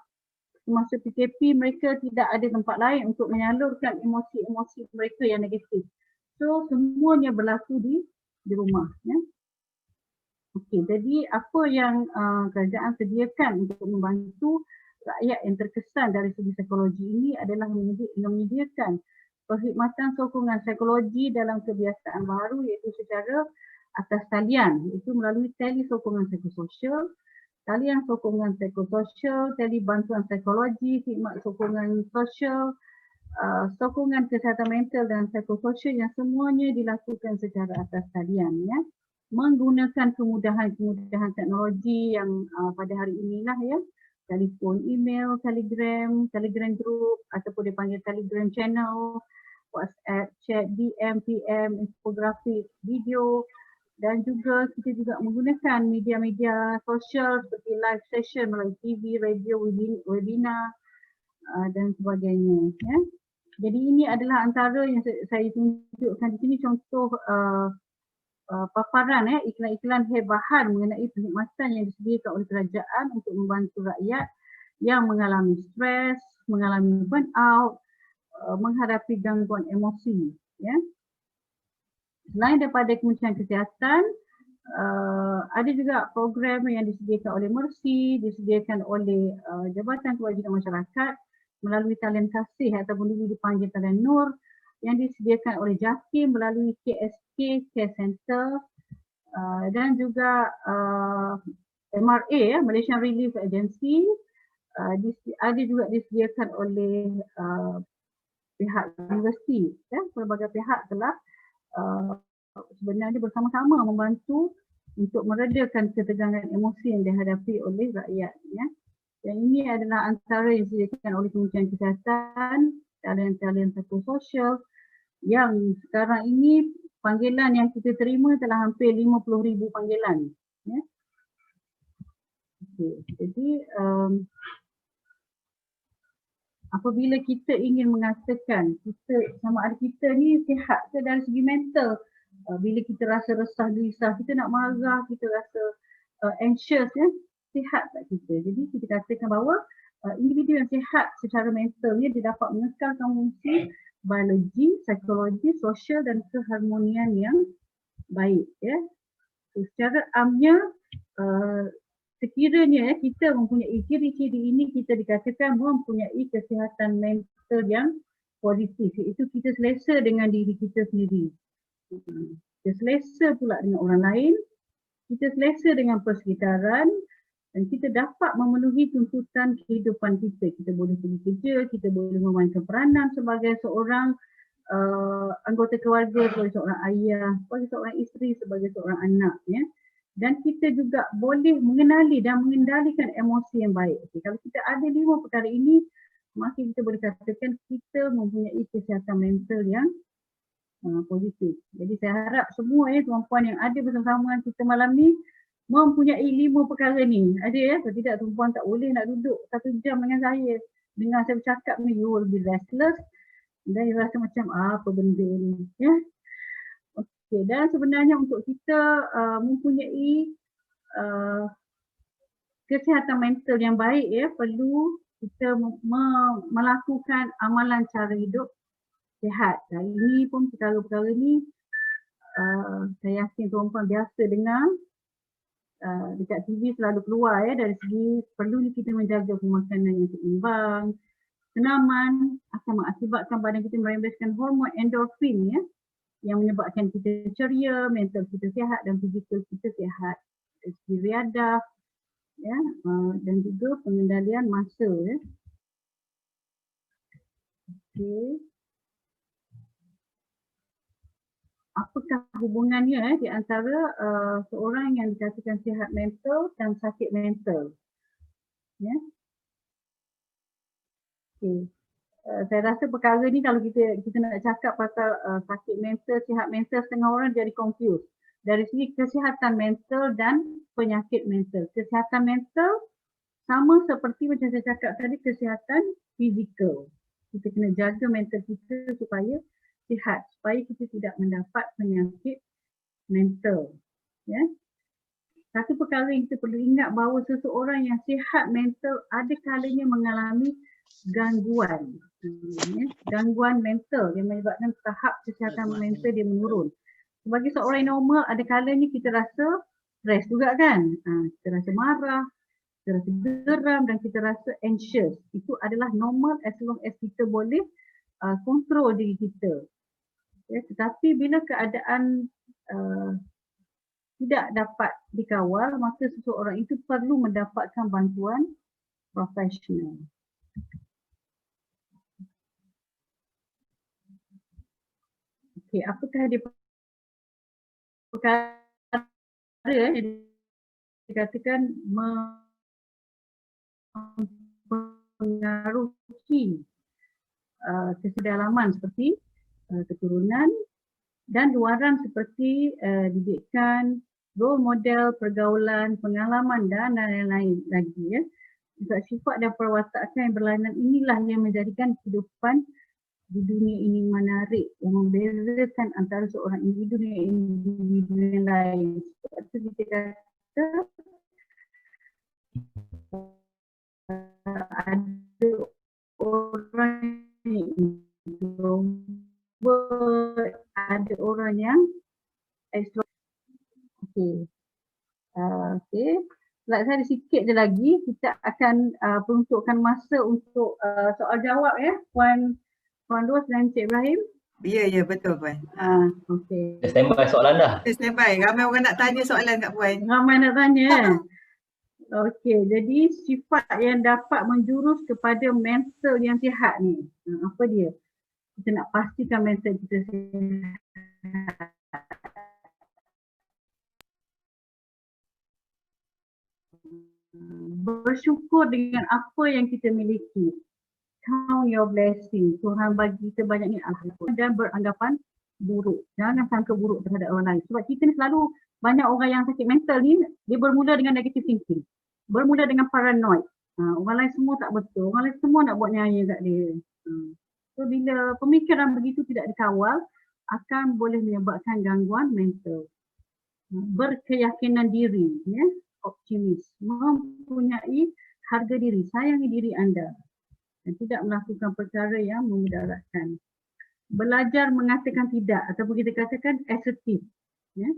[SPEAKER 3] Semasa PKP mereka tidak ada tempat lain untuk menyalurkan emosi-emosi mereka yang negatif. So semuanya berlaku di rumah. Okey, jadi apa yang kerajaan sediakan untuk membantu rakyat yang terkesan dari segi psikologi ini adalah menyediakan perkhidmatan sokongan psikologi dalam kebiasaan baru iaitu secara atas talian, iaitu melalui teli sokongan psikososial, talian sokongan psikososial, teli bantuan psikologi, khidmat sokongan sosial, sokongan kesihatan mental dan psikososial yang semuanya dilakukan secara atas talian menggunakan kemudahan-kemudahan teknologi yang pada hari inilah telefon, email, telegram group ataupun dipanggil telegram channel, WhatsApp, chat, DM, PM, infografik, video, dan juga kita juga menggunakan media-media sosial seperti live session melalui TV, radio, webinar, dan sebagainya. Ya. Jadi ini adalah antara yang saya tunjukkan di sini contoh paparan iklan-iklan hebahan mengenai perkhidmatan yang disediakan oleh kerajaan untuk membantu rakyat yang mengalami stres, mengalami burnout, menghadapi gangguan emosi. Ya. Selain daripada Kementerian Kesihatan, ada juga program yang disediakan oleh Mercy, disediakan oleh Jabatan Kewajiban Masyarakat melalui talian kasih ataupun dulu dipanggil talian Nur, yang disediakan oleh JAKIM melalui KSK Care Center, dan juga MRA, Malaysian Relief Agency, ada juga disediakan oleh pihak universiti. Ya, pelbagai pihak telah sebenarnya bersama-sama membantu untuk meredakan ketegangan emosi yang dihadapi oleh rakyat. Ya. Dan ini adalah antara yang disediakan oleh Kementerian Kesihatan, talian-talian satu sosial yang sekarang ini panggilan yang kita terima telah hampir 50,000 panggilan. Ya. Okay. Jadi apabila kita ingin mengatakan kita sama ada kita ni sihat ke dari segi mental, bila kita rasa resah, gelisah, kita nak marah, kita rasa anxious, ya, sihat tak kita? Jadi kita katakan bahawa individu yang sihat secara mentalnya dia dapat mengekalkan fungsi biologi, psikologi, sosial dan keharmonian yang baik. Ya. So, secara amnya sekiranya kita mempunyai ciri-ciri ini, kita dikatakan mempunyai kesihatan mental yang positif, iaitu kita selesa dengan diri kita sendiri. Kita selesa pula dengan orang lain, kita selesa dengan persekitaran dan kita dapat memenuhi tuntutan kehidupan kita. Kita boleh pergi kerja, kita boleh memainkan peranan sebagai seorang anggota keluarga, sebagai seorang ayah, sebagai seorang isteri, sebagai seorang anak. Ya. Dan kita juga boleh mengenali dan mengendalikan emosi yang baik. Okay, kalau kita ada 5 perkara ini, maka kita boleh katakan kita mempunyai kesihatan mental yang positif. Jadi saya harap semua tuan-puan yang ada bersama kita malam ni mempunyai 5 perkara ni. Ada ya? Kalau tidak, tuan-puan tak boleh nak duduk 1 jam dengan saya. Dengar saya bercakap ni, you will be restless. Dan you rasa macam apa benda ni. Ya? Okay, dan sebenarnya untuk kita mempunyai kesihatan mental yang baik, ya, perlu kita melakukan amalan cara hidup sihat. Dan ini pun perkara-perkara ni saya yakin tuan-puan biasa dengar dekat TV selalu keluar, ya, dari segi perlu kita menjaga pemakanan yang seimbang. Senaman akan mengakibatkan badan kita merembeskan hormon endorfin, ya, yang menyebabkan kita ceria, mental kita sihat dan fizikal kita sihat. Dari segi riadah, ya, dan juga pengendalian masa. Ya. Okay. Apakah hubungannya di antara seorang yang dikatakan sihat mental dan sakit mental? Ya. Okay. Saya rasa perkara ni kalau kita nak cakap pasal sakit mental, sihat mental, setengah orang jadi confused. Dari segi kesihatan mental dan penyakit mental. Kesihatan mental sama seperti macam saya cakap tadi, kesihatan fizikal. Kita kena jaga mental kita supaya sihat, supaya kita tidak mendapat penyakit mental. Ya. Satu perkara yang kita perlu ingat bahawa seseorang yang sihat mental ada kalanya mengalami gangguan. Gangguan mental yang menyebabkan tahap kesihatan mental dia menurun. Sebagai seorang yang normal, ada kalanya kita rasa stres juga kan. Kita rasa marah, kita rasa geram dan kita rasa anxious. Itu adalah normal as long as kita boleh kontrol diri kita. Ya, tetapi bila keadaan tidak dapat dikawal, maka seseorang itu perlu mendapatkan bantuan profesional. Okey, apakah dia perkara yang dikatakan mempengaruhi kesedalaman seperti keturunan dan luaran seperti didikan, role model, pergaulan, pengalaman dan lain-lain lagi. Ya. Sifat sifat dan perwatakan yang berlainan inilah yang menjadikan kehidupan di dunia ini menarik, yang membezakan antara seorang individu dengan individu yang lain. Sebab itu kita kata ada orang yang introvert, ada orang yang extrovert. Okey. Okey. Slide saya ada sikit je lagi. Kita akan peruntukkan masa untuk soal jawab ya. Puan Dos dan Cik Ibrahim.
[SPEAKER 1] Ya, betul Puan.
[SPEAKER 3] Okey.
[SPEAKER 2] Dah standby soalan dah.
[SPEAKER 1] Standby. Ramai orang nak tanya soalan kat Puan.
[SPEAKER 3] Ramai nak tanya. Okey, jadi sifat yang dapat menjurus kepada mental yang sihat ni. Apa dia? Kita nak pastikan mental kita sihat. Bersyukur dengan apa yang kita miliki. Count your blessing. Tuhan bagi kita banyak ni alhamdulillah. Dan beranggapan buruk. Jangan sangka buruk terhadap orang lain. Sebab kita ni selalu banyak orang yang sakit mental ni, dia bermula dengan negative thinking. Bermula dengan paranoid. Orang lain semua tak betul. Orang lain semua nak buat nyaya kat dia. So bila pemikiran begitu tidak dikawal, akan boleh menyebabkan gangguan mental. Berkeyakinan diri, ya, optimis, mempunyai harga diri, sayangi diri anda dan tidak melakukan perkara yang memudaratkan. Belajar mengatakan tidak ataupun kita katakan assertif, ya.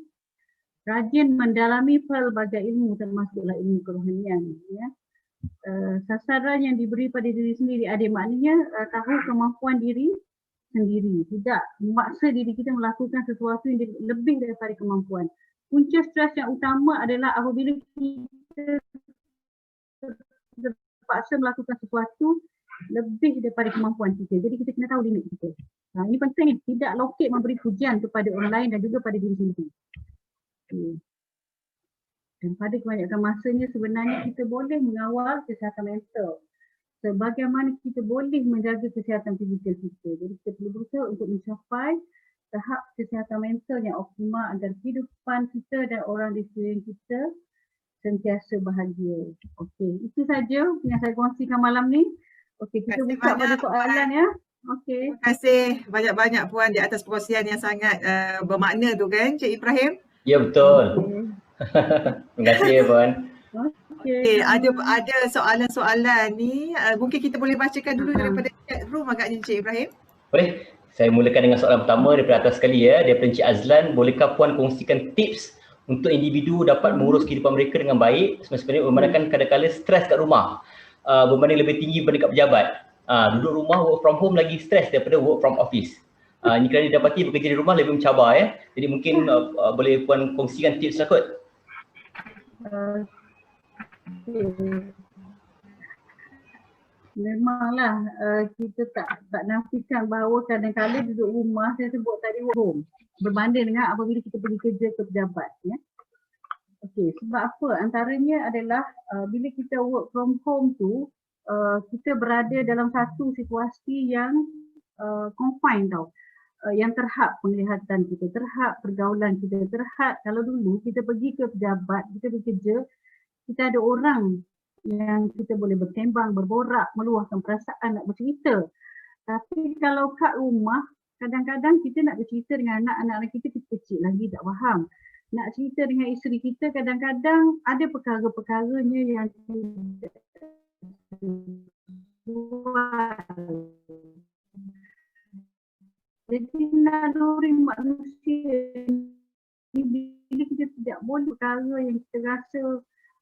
[SPEAKER 3] Rajin mendalami pelbagai ilmu termasuklah ilmu kerohanian, ya. Sasaran yang diberi pada diri sendiri ada maknanya tahu kemampuan diri sendiri, tidak memaksa diri kita melakukan sesuatu yang lebih daripada kemampuan. Punca stres yang utama adalah apabila kita terpaksa melakukan sesuatu lebih daripada kemampuan kita. Jadi kita kena tahu limit kita. Ini penting, tidak lokek memberi pujian kepada orang lain dan juga pada diri sendiri. Dan pada kebanyakan masanya sebenarnya kita boleh mengawal kesihatan mental sebagaimana kita boleh menjaga kesihatan fizikal kita. Jadi kita perlu berusaha untuk mencapai tahap kesihatan mental yang optimal agar kehidupan kita dan orang di sekeliling kita sentiasa bahagia. Okey, itu saja yang saya kongsikan malam ni. Okey, kita buka pada soalan ya. Okey.
[SPEAKER 1] Terima kasih banyak-banyak Puan di atas perkongsian yang sangat bermakna tu kan Cik Ibrahim.
[SPEAKER 2] Ya betul. Terima kasih Puan.
[SPEAKER 1] Okey, ada soalan-soalan ni mungkin kita boleh bacakan dulu daripada chat room agaknya Cik Ibrahim.
[SPEAKER 2] Boleh. Saya mulakan dengan soalan pertama daripada atas sekali ya. Daripada Encik Azlan, bolehkah Puan kongsikan tips untuk individu dapat mengurus kehidupan mereka dengan baik sebenarnya memandangkan kadang-kadang stres kat rumah berbanding lebih tinggi berbanding kat pejabat. Duduk rumah work from home lagi stres daripada work from office. Ini kerana didapati bekerja di rumah lebih mencabar ya. Jadi mungkin boleh Puan kongsikan tips lah kot.
[SPEAKER 3] Memanglah kita tak nafikan bahawa kadang-kadang duduk rumah, saya sebut tadi work home, berbanding dengan apabila kita pergi kerja ke pejabat, ya. Okey, sebab apa? Antaranya adalah bila kita work from home tu, kita berada dalam satu situasi yang confined tau. Yang terhad penglihatan kita, terhad pergaulan kita, terhad kalau dulu kita pergi ke pejabat, kita bekerja, kita ada orang yang kita boleh bersembang, berborak, meluahkan perasaan, nak bercerita. Tapi kalau kat rumah, kadang-kadang kita nak bercerita dengan anak-anak kita kecil lagi, tak faham. Nak cerita dengan isteri kita, kadang-kadang ada perkara-perkaranya yang tidak jadi naluri manusia ni bila kita tidak boleh perkara yang kita rasa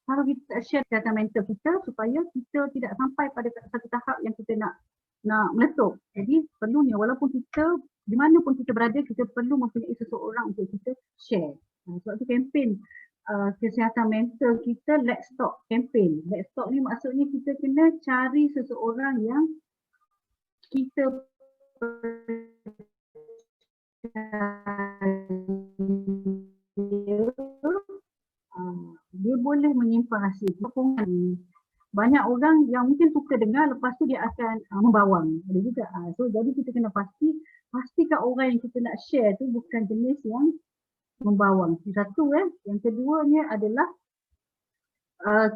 [SPEAKER 3] kalau kita tak share data mental kita supaya kita tidak sampai pada satu tahap yang kita nak meletup. Jadi perlunya walaupun kita di mana pun kita berada, kita perlu mempunyai seseorang untuk kita share. Sebab tu kempen kesihatan mental kita Let's Talk campaign. Let's Talk ni maksudnya kita kena cari seseorang yang kita dia boleh menyimpan rahsia. Banyak orang yang mungkin suka dengar, lepas tu dia akan membawang. Ada juga. So jadi kita kena pastikan orang yang kita nak share tu bukan jenis yang membawang. Satu Yang keduanya adalah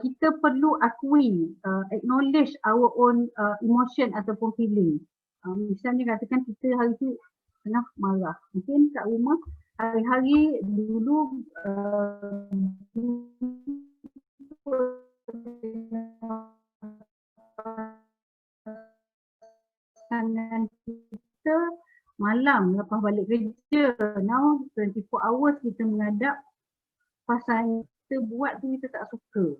[SPEAKER 3] kita perlu akui, acknowledge our own emotion ataupun feeling. Misalnya katakan kita hari tu tengah marah. Mungkin kat rumah hari-hari dulu pasangan kita malam lepas balik kerja. Now 24 hours kita menghadap pasangan kita buat tu kita tak suka.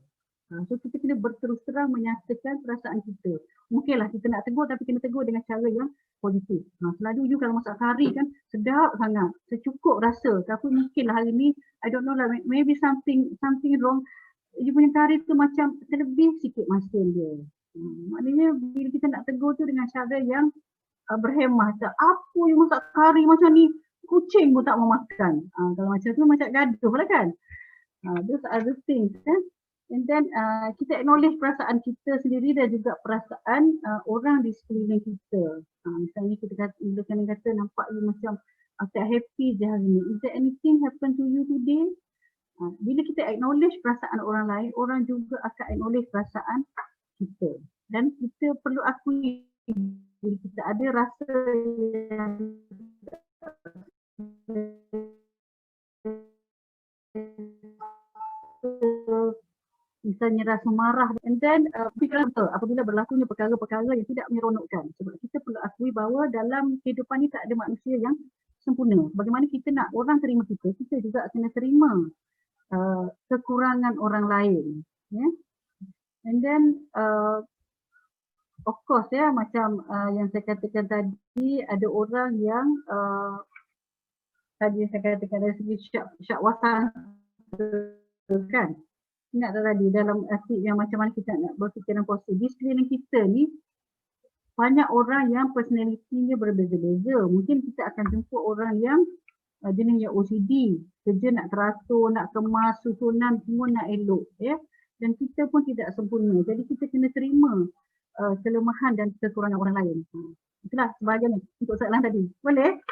[SPEAKER 3] So kita kena berterus terang menyatakan perasaan kita. Mungkinlah kita nak tegur tapi kena tegur dengan cara yang positif. Selalu you kalau masak kari kan sedap sangat. Secukup rasa. Tapi mungkinlah hari ni I don't know lah, maybe something wrong. You punya kari tu macam terlebih sikit masin dia. Maknanya bila kita nak tegur tu dengan cara yang berhemah. Apa you masak kari macam ni? Kucing pun tak mau makan. Kalau macam tu macam gaduh lah kan. Those are the things kan. And then kita acknowledge perasaan kita sendiri dan juga perasaan orang di sekeliling kita. Misalnya kita kata, bila kata nampak you macam tak happy je hari ni. Is there anything happen to you today? Bila kita acknowledge perasaan orang lain, orang juga akan acknowledge perasaan kita. Dan kita perlu akui bila kita ada rasa yang misalnya rasa marah, and then fikiran betul apabila berlakunya perkara-perkara yang tidak menyeronokkan. Sebab kita perlu akui bahawa dalam kehidupan ni tak ada manusia yang sempurna. Bagaimana kita nak orang terima kita, kita juga kena terima kekurangan orang lain. Yeah? And then of course ya, macam yang saya katakan tadi, ada orang yang tadi saya katakan dari segi syakwasan kan. Ingat tak tadi dalam arti yang macam mana kita nak berfikiran positif. Di sekeliling kita ni banyak orang yang personalitinya berbeza-beza. Mungkin kita akan jumpa orang yang jenisnya OCD, kerja nak teratur, nak kemas, susunan semua nak elok ya. Dan kita pun tidak sempurna. Jadi kita kena terima kelemahan dan kekurangan orang lain. Itulah sebahagian untuk soalan tadi. Boleh?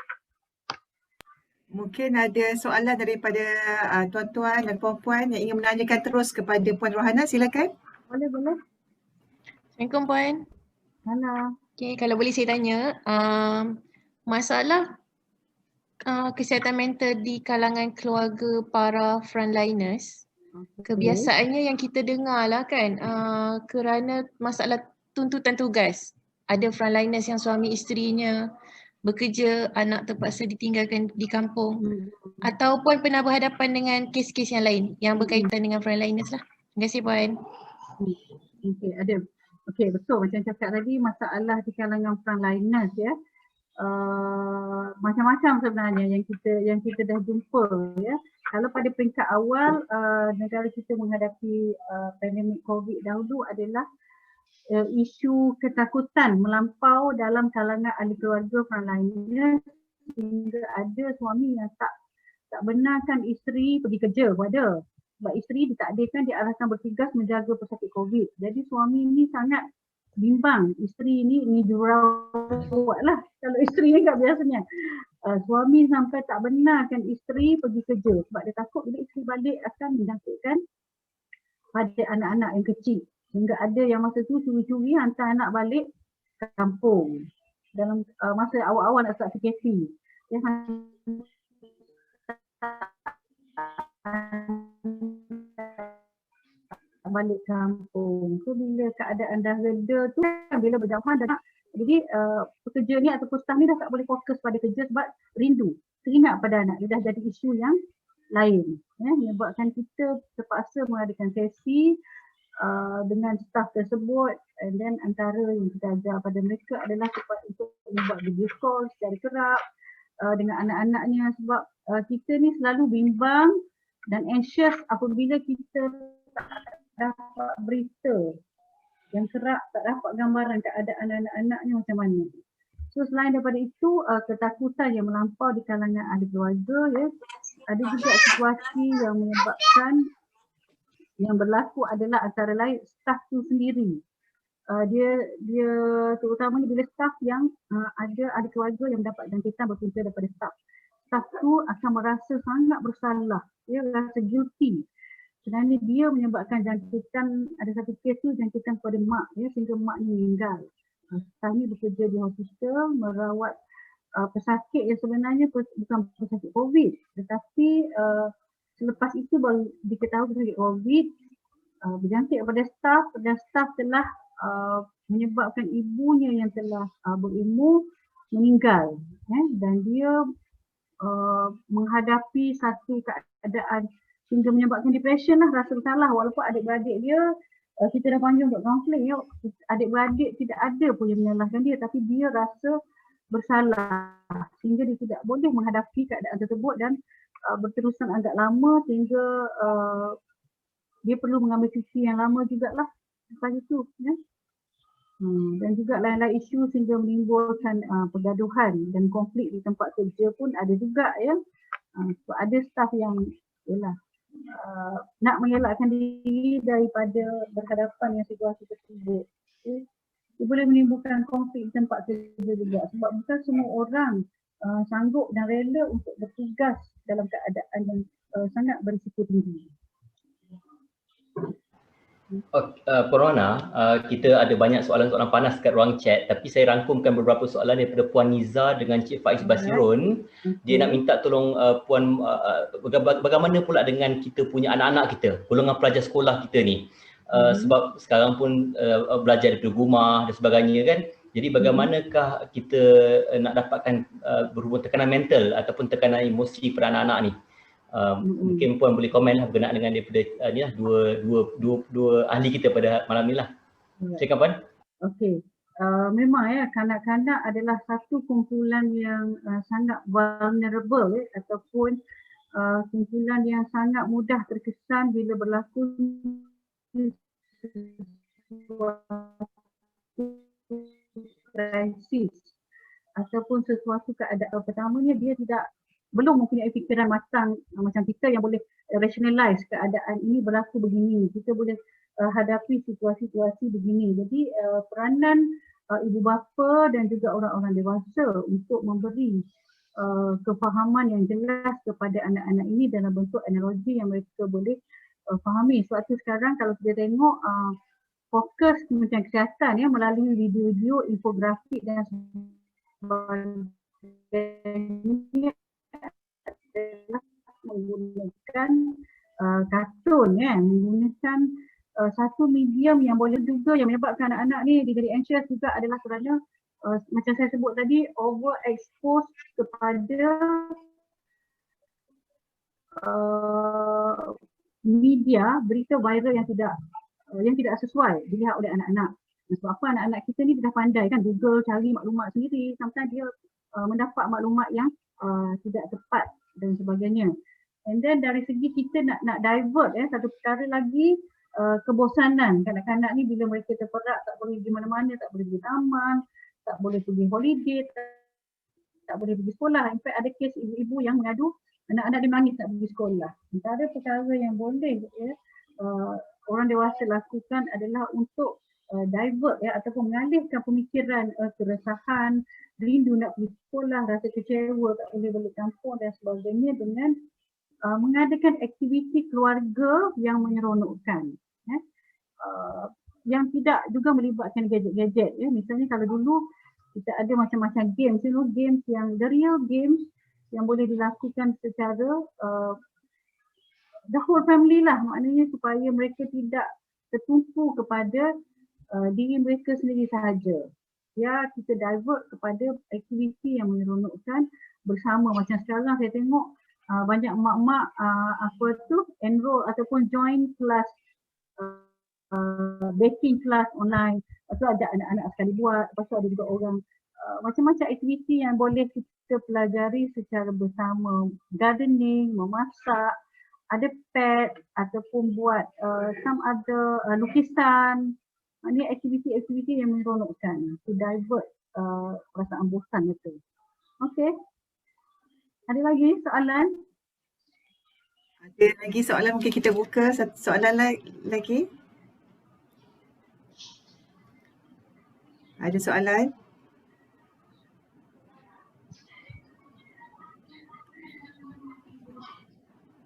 [SPEAKER 1] Mungkin ada soalan daripada tuan-tuan dan puan-puan yang ingin menanyakan terus kepada Puan Rohana, silakan.
[SPEAKER 3] Boleh.
[SPEAKER 5] Assalamualaikum Puan.
[SPEAKER 3] Halo.
[SPEAKER 5] Okay, kalau boleh saya tanya, masalah kesihatan mental di kalangan keluarga para frontliners, kebiasaannya yang kita dengar lah kan, kerana masalah tuntutan tugas. Ada frontliners yang suami isterinya bekerja, anak terpaksa ditinggalkan di kampung, ataupun pernah berhadapan dengan kes-kes yang lain yang berkaitan dengan frontliners lah. Terima kasih Puan.
[SPEAKER 3] Okey, ada. Okey, betul macam cakap tadi, masalah di kalangan frontliners ya. Macam-macam sebenarnya yang kita dah jumpa ya. Kalau pada peringkat awal negara kita menghadapi pandemik COVID dahulu adalah isu ketakutan melampau dalam kalangan ahli keluarga frontliners, sehingga ada suami yang tak benarkan isteri pergi kerja pada sebab isteri ditakdirkan diarahkan bertugas menjaga pesakit COVID. Jadi suami ni sangat bimbang, isteri ni jurawat lah kalau isteri ni kat biasanya. Suami sampai tak benarkan isteri pergi kerja sebab dia takut bila isteri balik akan menjangkitkan pada anak-anak yang kecil. Hingga ada yang masa tu curi-curi hantar anak balik ke kampung dalam masa awal-awal nak start PKP. Yang balik kampung. So bila keadaan dah reda tu, bila berjauhan dah, jadi pekerja ni ataupun staf ni dah tak boleh fokus pada kerja sebab rindu, teringat pada anak. Dia dah jadi isu yang lain. Menyebabkan kita terpaksa mengadakan sesi dengan staf tersebut, and then antara yang kita ajar pada mereka adalah untuk membuat video call secara kerap dengan anak-anaknya, sebab kita ni selalu bimbang dan anxious apabila kita tak dapat berita yang kerap, tak dapat gambaran keadaan anak-anaknya macam mana. So selain daripada itu, ketakutan yang melampau di kalangan ahli keluarga ya, ada juga situasi yang menyebabkan yang berlaku adalah antara lain staf tu sendiri. Dia terutamanya bila staf yang ada keluarga yang mendapat jangkitan berpunca daripada staf. Staf tu akan merasa sangat bersalah, dia rasa guilty sebenarnya dia menyebabkan jangkitan, ada satu kes tu jangkitan pada mak ya, sehingga mak ni meninggal. Staff ni bekerja di hospital merawat pesakit yang sebenarnya bukan pesakit COVID, tetapi selepas itu baru diketahui pesakit COVID, berjangkit kepada staff dan staff telah menyebabkan ibunya yang telah berilmu meninggal, dan dia menghadapi satu keadaan sehingga menyebabkan depression lah, rasa bersalah walaupun adik-beradik dia kita dah panggil untuk kaunseling, adik-beradik tidak ada pun yang menyalahkan dia, tapi dia rasa bersalah sehingga dia tidak boleh menghadapi keadaan tersebut dan berterusan agak lama sehingga dia perlu mengambil cuti yang lama jugalah lepas itu ya. Dan juga lain-lain isu sehingga menimbulkan pergaduhan dan konflik di tempat kerja pun ada juga ya. So, ada staf yang nak mengelakkan diri daripada berhadapan dengan situasi tersebut. Okay. Dia boleh menimbulkan konflik di tempat kerja juga sebab bukan semua orang sanggup dan rela untuk bertugas dalam keadaan yang sangat berisiko tinggi.
[SPEAKER 2] Purwana, kita ada banyak soalan-soalan panas kat ruang chat, tapi saya rangkumkan beberapa soalan daripada Puan Niza dengan Cik Faiz Basirun. Dia nak minta tolong Puan, bagaimana pula dengan kita punya anak-anak kita, golongan pelajar sekolah kita ni. Sebab sekarang pun belajar daripada rumah dan sebagainya kan. Jadi bagaimanakah kita nak dapatkan berhubung tekanan mental ataupun tekanan emosi pada anak-anak ni? Mungkin Puan boleh komen lah berkenaan dengan daripada ni lah, dua ahli kita pada malam ni lah. Silakan Puan.
[SPEAKER 3] Okey. Memang ya, kanak-kanak adalah satu kumpulan yang sangat vulnerable ataupun kumpulan yang sangat mudah terkesan bila berlaku krisis ataupun sesuatu keadaan. Pertamanya dia belum mempunyai fikiran matang macam kita yang boleh rationalize keadaan ini berlaku begini. Kita boleh hadapi situasi-situasi begini. Jadi peranan ibu bapa dan juga orang-orang dewasa untuk memberi kefahaman yang jelas kepada anak-anak ini dalam bentuk analogi yang mereka boleh fahami. Sebab tu sekarang kalau kita tengok fokus Kementerian Kesihatan ya melalui video-video, infografik dan sebagainya adalah menggunakan kartun menggunakan satu medium yang boleh juga yang menyebabkan anak-anak ni dia jadi anxious juga adalah kerana macam saya sebut tadi, overexpose kepada media, berita viral yang tidak sesuai dilihat oleh anak-anak. Sebab apa, anak-anak kita ni dah pandai kan Google cari maklumat sendiri, sometimes dia mendapat maklumat yang tidak tepat dan sebagainya. And then dari segi kita nak divert satu perkara lagi, kebosanan kanak-kanak ni bila mereka terperak, tak boleh pergi mana-mana, tak boleh pergi taman, tak boleh pergi holiday, tak boleh pergi sekolah. In fact ada kes ibu-ibu yang mengadu anak-anak dia menangis tak pergi sekolah. Antara perkara yang boleh orang dewasa lakukan adalah untuk divert ataupun mengalihkan pemikiran keresahan, rindu nak pergi sekolah, rasa kecewa tak boleh balik kampung dan sebagainya dengan mengadakan aktiviti keluarga yang menyeronokkan. Yang tidak juga melibatkan gadget-gadget. Misalnya kalau dulu kita ada macam-macam games, games yang the real games yang boleh dilakukan secara the whole family lah, maknanya supaya mereka tidak tertumpu kepada diri mereka sendiri sahaja. Ya, kita divert kepada aktiviti yang menyeronokkan bersama. Macam sekarang saya tengok banyak mak-mak enroll ataupun join kelas baking class online. Lepas tu ada anak-anak sekali buat, lepas tu ada juga orang macam-macam aktiviti yang boleh kita pelajari secara bersama. Gardening, memasak, ada pet ataupun buat some other lukisan. Ini aktiviti-aktiviti yang menyeronokkan to divert perasaan bosan itu. Okey. Ada lagi soalan?
[SPEAKER 1] Ada lagi soalan, mungkin kita buka satu soalan lagi. Ada soalan?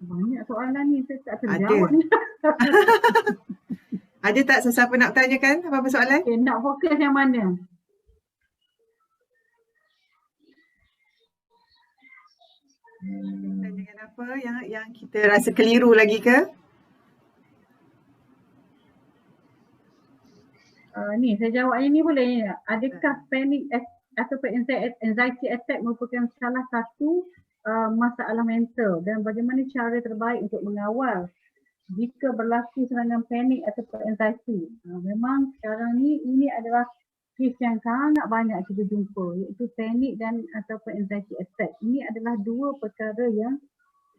[SPEAKER 3] Banyak soalan ni, saya tak
[SPEAKER 1] Ada.
[SPEAKER 3] terjawab ni.
[SPEAKER 1] Ada tak sesiapa nak tanyakan apa-apa soalan?
[SPEAKER 3] Okay, nak fokus yang mana?
[SPEAKER 1] Dengan apa yang kita rasa keliru lagi ke?
[SPEAKER 3] Ni saya jawab yang ni boleh. Adakah panic ataupun anxiety attack merupakan salah satu masalah mental dan bagaimana cara terbaik untuk mengawal jika berlaku serangan panik ataupun anxiety? Memang sekarang ni ini adalah kes yang sangat banyak kita jumpa, iaitu panik dan ataupun anxiety attack. Ini adalah dua perkara yang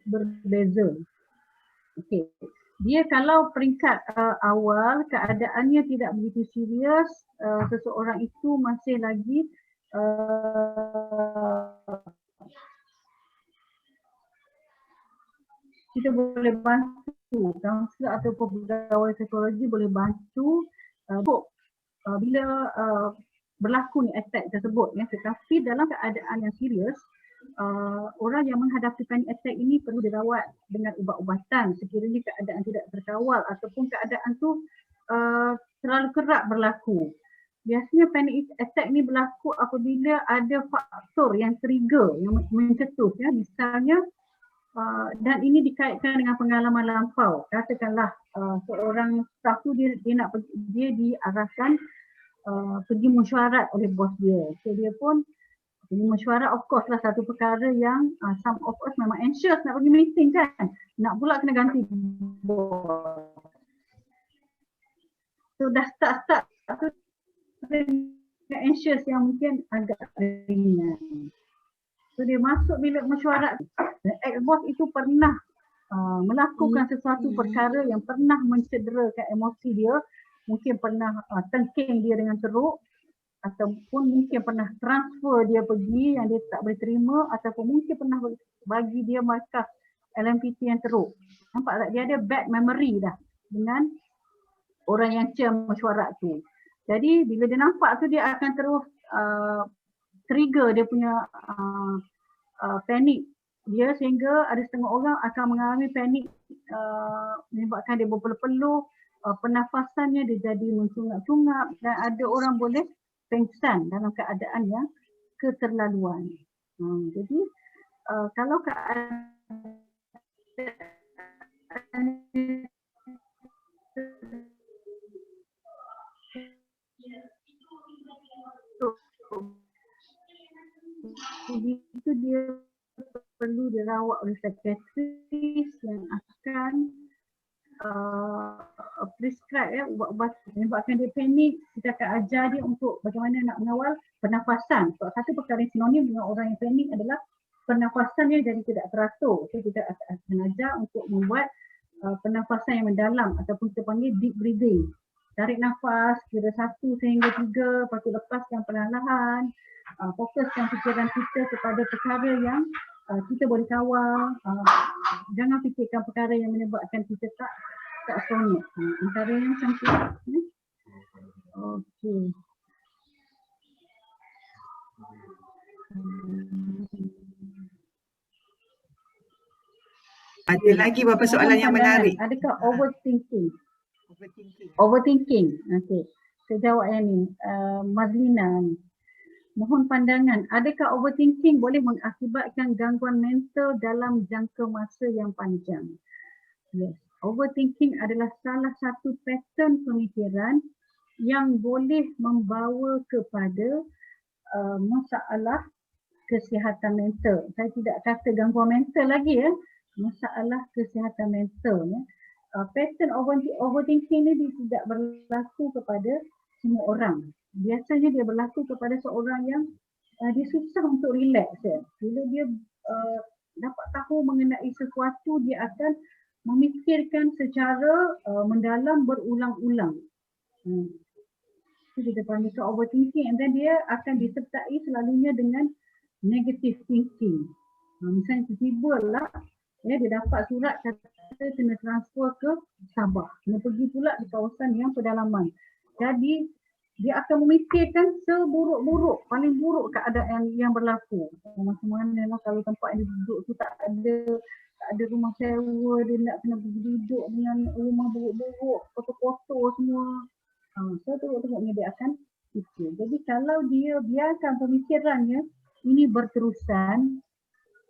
[SPEAKER 3] berbeza. Okey. Dia kalau peringkat awal keadaannya tidak begitu serius, seseorang itu masih lagi kita boleh bantu, kaunselor ataupun pegawai psikologi boleh bantu bila berlaku ni attack tersebut ya. Tetapi dalam keadaan yang serius, orang yang menghadapi panic attack ini perlu dirawat dengan ubat-ubatan sekiranya keadaan tidak terkawal ataupun keadaan tu terlalu kerap berlaku. Biasanya panic attack ni berlaku apabila ada faktor yang trigger, yang mencetus ya. Misalnya dan ini dikaitkan dengan pengalaman lampau. Katakanlah seorang staff tu dia diarahkan pergi mesyuarat oleh bos dia. So dia pun pergi mesyuarat, of course lah satu perkara yang some of us memang anxious nak pergi meeting kan. Nak pula kena ganti bos. So dah start tu anxious yang mungkin agak ringan. So dia masuk bilik mesyuarat, ex-boss itu pernah melakukan sesuatu perkara yang pernah mencederakan emosi dia, mungkin pernah tengking dia dengan teruk, ataupun mungkin pernah transfer dia pergi yang dia tak boleh terima, ataupun mungkin pernah bagi dia markah LMPT yang teruk. Nampak tak? Dia ada bad memory dah dengan orang yang chair mesyuarat tu. Jadi bila dia nampak tu dia akan terus trigger dia punya panik dia sehingga ada setengah orang akan mengalami panik menyebabkan dia berpeluh-peluh, pernafasannya dia jadi mencungap-cungap dan ada orang boleh pengsan dalam keadaan yang keterlaluan. Jadi kalau keadaan itu dia perlu dirawat oleh psikiatris yang akan prescribe ya ubat-ubat menyebabkan dia panik. Kita akan ajar dia untuk bagaimana nak mengawal pernafasan. So, satu perkara yang sinonim dengan orang yang panik adalah pernafasan dia jadi tidak teratur. So kita akan ajar untuk membuat pernafasan yang mendalam ataupun kita panggil deep breathing. Tarik nafas kira 1 sehingga 3, lepas tu lepaskan perlahan-lahan. Fokuskan fikiran kita kepada perkara yang kita boleh kawal. Jangan fikirkan perkara yang menyebabkan kita tak seronok. Antara yang macam tu. Okey.
[SPEAKER 1] Ada lagi beberapa soalan yang menarik.
[SPEAKER 3] Adakah overthinking?
[SPEAKER 1] Overthinking.
[SPEAKER 3] Overthinking. Okey. Saya jawab yang ni. Mazlina ni. Mohon pandangan, adakah overthinking boleh mengakibatkan gangguan mental dalam jangka masa yang panjang? Yes. Overthinking adalah salah satu pattern pemikiran yang boleh membawa kepada masalah kesihatan mental. Saya tidak kata gangguan mental lagi ya. Masalah kesihatan mental ya. Pattern overthinking ni tidak berlaku kepada semua orang. Biasanya dia berlaku kepada seorang yang dia susah untuk relax ya. Bila dia dapat tahu mengenai sesuatu, dia akan memikirkan secara mendalam berulang-ulang. Itu kita panggil overthinking, and then dia akan disertai selalunya dengan negative thinking. Misalnya tiba-tiba lah ya, dia dapat surat kata kena transfer ke Sabah, kena pergi pula di kawasan yang pedalaman. Jadi dia akan memikirkan seburuk-buruk, paling buruk keadaan yang berlaku. Macam mana lah kalau tempat yang dia duduk tu tak ada tak ada rumah sewa, dia nak kena duduk dengan rumah buruk-buruk, kotor-kotor semua. So tengok-tengoknya dia akan fikir. Jadi kalau dia biarkan pemikirannya ini berterusan,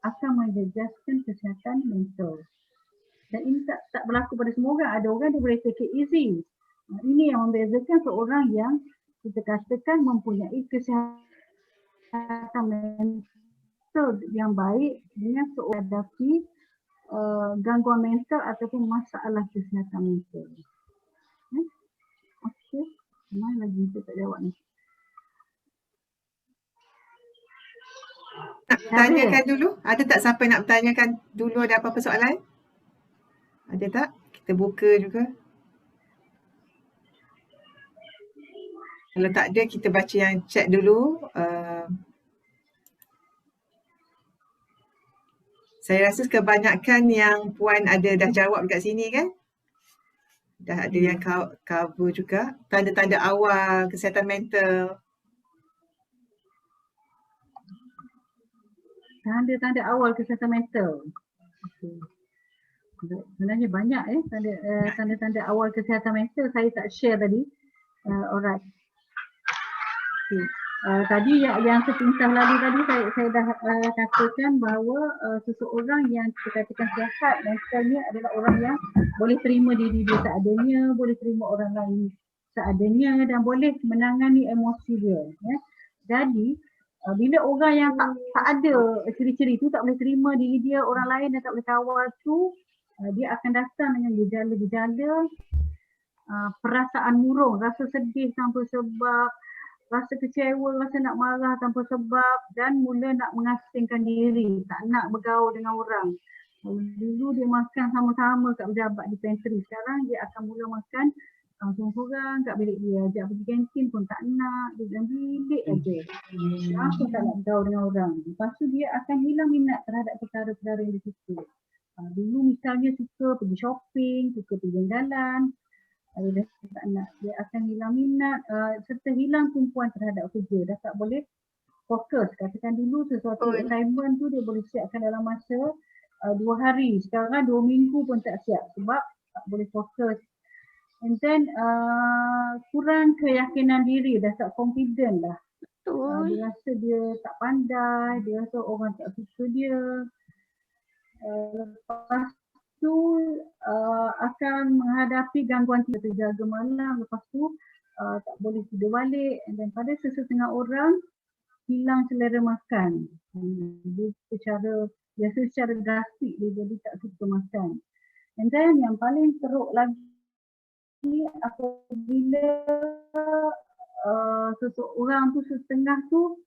[SPEAKER 3] akan menjejaskan kesihatan mental. Dan ini tak berlaku pada semua orang. Ada orang dia boleh take it easy. Ini yang membezakan seorang yang kita katakan mempunyai kesihatan mental yang baik dengan seorang hadapi gangguan mental ataupun masalah kesihatan mental. Okey, mana lagi saya tak jawab ni?
[SPEAKER 1] Nak bertanyakan dulu? Ada tak siapa nak bertanyakan dulu, ada apa-apa soalan? Ada tak? Kita buka juga. Kalau tak ada, kita baca yang chat dulu. Saya rasa kebanyakan yang Puan ada dah jawab dekat sini kan? Dah ada yang cover juga. Tanda-tanda awal kesihatan mental.
[SPEAKER 3] Tanda-tanda awal kesihatan mental. Okay. Sebenarnya banyak tanda-tanda awal kesihatan mental saya tak share tadi. Alright. Okay. Tadi yang sepintas lalu tadi saya dah katakan bahawa seseorang yang kita katakan sihat mentalnya adalah orang yang boleh terima diri dia seadanya, boleh terima orang lain seadanya dan boleh menangani emosi dia. Ya. Jadi bila orang yang tak ada ciri-ciri tu, tak boleh terima diri dia, orang lain dan tak boleh kawal tu, dia akan datang dengan gejala-gejala perasaan murung, rasa sedih tanpa sebab, rasa kecewa, rasa nak marah tanpa sebab dan mula nak mengasingkan diri, tak nak bergaul dengan orang. Dulu dia makan sama-sama kat pejabat di pantry, sekarang dia akan mula makan seorang-seorang kat bilik dia, ajak pergi kantin pun tak nak, dia dalam bilik aja. Langsung tak nak bergaul dengan orang. Lepas tu dia akan hilang minat terhadap perkara-perkara yang dia suka. Dulu misalnya suka pergi shopping, suka pergi jalan-jalan, dia tak nak, dia akan hilang minat serta hilang tumpuan terhadap kerja, dah tak boleh fokus. Katakan dulu sesuatu assignment tu dia boleh siapkan dalam masa 2 hari, sekarang 2 minggu pun tak siap sebab tak boleh fokus. And then kurang keyakinan diri, dah tak confident dah. Dia rasa dia tak pandai, dia rasa orang tak suka dia. Lepas tu akan menghadapi gangguan tidur, terjaga malam, lepas tu tak boleh tidur balik, dan pada sesetengah orang hilang selera makan. Dia secara drastik dia jadi tak suka makan. And then yang paling teruk lagi apabila seseorang tu setengah tu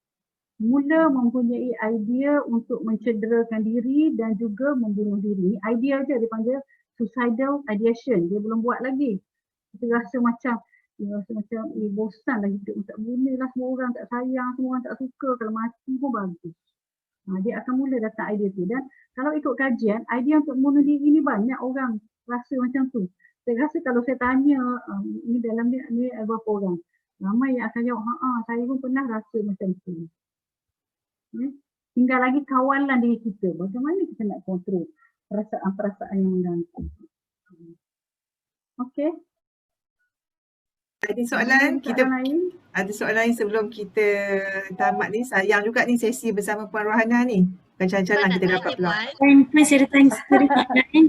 [SPEAKER 3] mula mempunyai idea untuk mencederakan diri dan juga membunuh diri. Idea aja dia panggil suicidal ideation. Dia belum buat lagi. Kita rasa macam bosan lah hidup, tak guna lah, semua orang tak sayang, semua orang tak suka, kalau mati pun bagus. Dia akan mula datang idea tu. Dan kalau ikut kajian, idea untuk membunuh diri ni banyak orang rasa macam tu. Saya rasa kalau saya tanya, ni dalam ni berapa orang? Ramai yang akan jawab, saya pun pernah rasa macam tu. Tinggal lagi kawalan diri kita. Bagaimana kita nak kontrol perasaan-perasaan yang mengganggu. Okey.
[SPEAKER 1] Ada soalan? Ada soalan lain sebelum kita tamat ni? Sayang juga ni sesi bersama Puan Rohana ni. Calang-calang kita dapat pula.
[SPEAKER 6] Saya ada tanya soalan.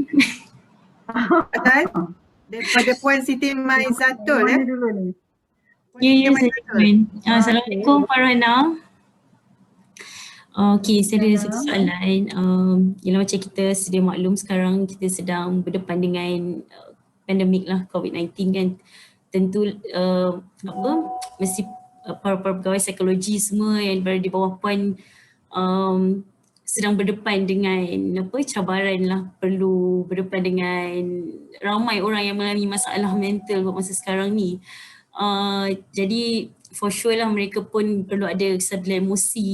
[SPEAKER 1] Daripada Puan Siti Maizatul ya.
[SPEAKER 6] Ya, saya. Assalamualaikum Puan Rohana. Okey, saya ada satu soalan. Ialah macam kita sedia maklum sekarang kita sedang berdepan dengan pandemik lah, COVID-19 kan. Tentu mesti para pegawai psikologi semua yang berada di bawah Puan sedang berdepan dengan cabaran lah, perlu berdepan dengan ramai orang yang mengalami masalah mental pada masa sekarang ni. Jadi for sure lah mereka pun perlu ada kestabilan emosi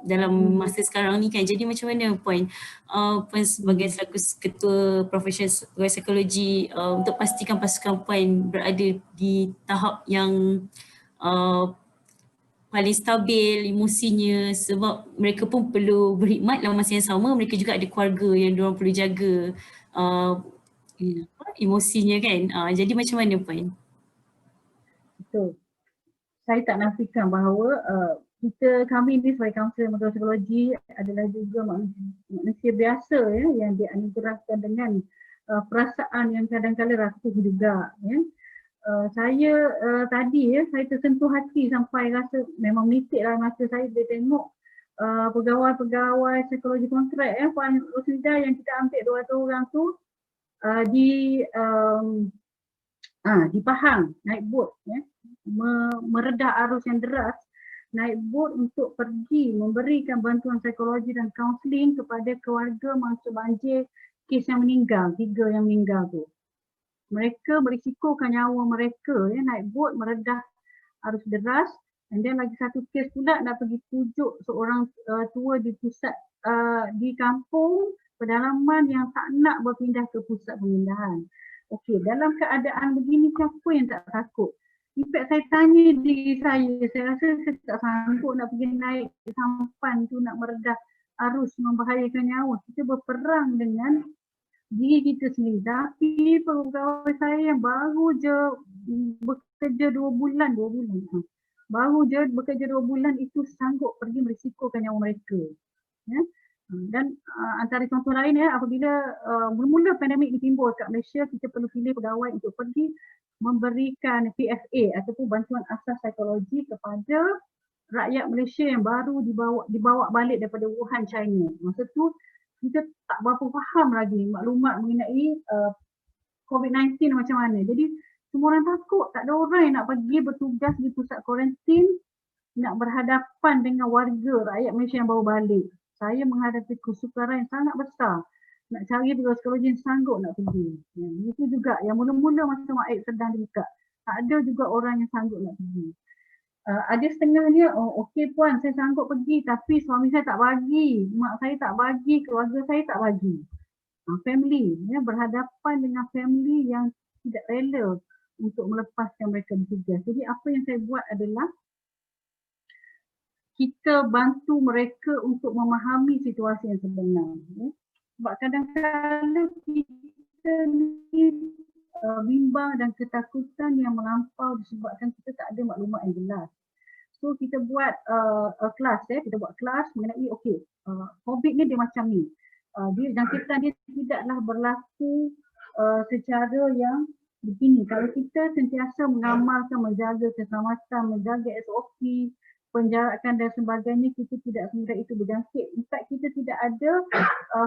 [SPEAKER 6] dalam masa sekarang ni kan. Jadi macam mana Puan sebagai selaku ketua profesional pegawai psikologi untuk pastikan pasukan Puan berada di tahap yang paling stabil emosinya, sebab mereka pun perlu berkhidmat dalam masa yang sama, mereka juga ada keluarga yang diorang perlu jaga emosinya kan. Jadi macam mana Puan?
[SPEAKER 3] Betul. Saya tak nafikan bahawa kami ni sebagai kaunselor metodologi psikologi adalah juga manusia biasa ya, yang dianugerahkan dengan perasaan yang kadang-kadang rapuh juga ya. Saya tadi ya, saya tersentuh hati sampai rasa memang menitik dalam mata saya bila tengok pegawai-pegawai psikologi kontrak ya, Puan Rosida yang kita ambil 200 orang tu di Pahang naik bot ya, meredah arus yang deras, naik bot untuk pergi memberikan bantuan psikologi dan kaunseling kepada keluarga mangsa banjir kes yang meninggal, 3 yang meninggal tu. Mereka berisikokan nyawa mereka ya, naik bot meredah arus deras, and then lagi satu kes pula nak pergi pujuk seorang tua di pusat di kampung pedalaman yang tak nak berpindah ke pusat pemindahan. Okey, dalam keadaan begini siapa yang tak takut? In fact saya tanya diri saya rasa saya tak sanggup nak pergi naik sampan tu nak meredah arus membahayakan nyawa. Kita berperang dengan diri kita sendiri. Tapi pegawai saya yang baru je bekerja 2 bulan. Baru je bekerja 2 bulan itu sanggup pergi merisikokan nyawa mereka. Ya. Dan antara contoh lain ya, apabila mula-mula pandemik ditimbul kat Malaysia, kita perlu pilih pegawai untuk pergi memberikan PFA ataupun bantuan asas psikologi kepada rakyat Malaysia yang baru dibawa balik daripada Wuhan, China. Masa tu kita tak berapa faham lagi maklumat mengenai COVID-19 macam mana. Jadi semua orang takut, tak ada orang yang nak pergi bertugas di pusat kuarantin nak berhadapan dengan warga rakyat Malaysia yang baru balik. Saya menghadapi kesukaran yang sangat besar nak cari pegawai psikologi yang sanggup nak pergi. Itu juga yang mula-mula masa Mak sedang dibuka. Tak ada juga orang yang sanggup nak pergi. Ada setengahnya, okey Puan saya sanggup pergi tapi suami saya tak bagi, mak saya tak bagi, keluarga saya tak bagi. Family, ya, berhadapan dengan family yang tidak rela untuk melepaskan mereka bertugas. Jadi apa yang saya buat adalah kita bantu mereka untuk memahami situasi yang sebenar. Ya. Sebab kadang-kadang kita ni bimbang dan ketakutan yang melampau disebabkan kita tak ada maklumat yang jelas. So kita buat kelas ya, kita buat kelas mengenai COVID ni dia macam ni. Jangkitan dia tidaklah berlaku secara yang begini. Kalau kita sentiasa mengamalkan, menjaga keselamatan, menjaga SOP, penjarakan dan sebagainya, kita tidak semudah itu berjangkit. In fact, kita tidak ada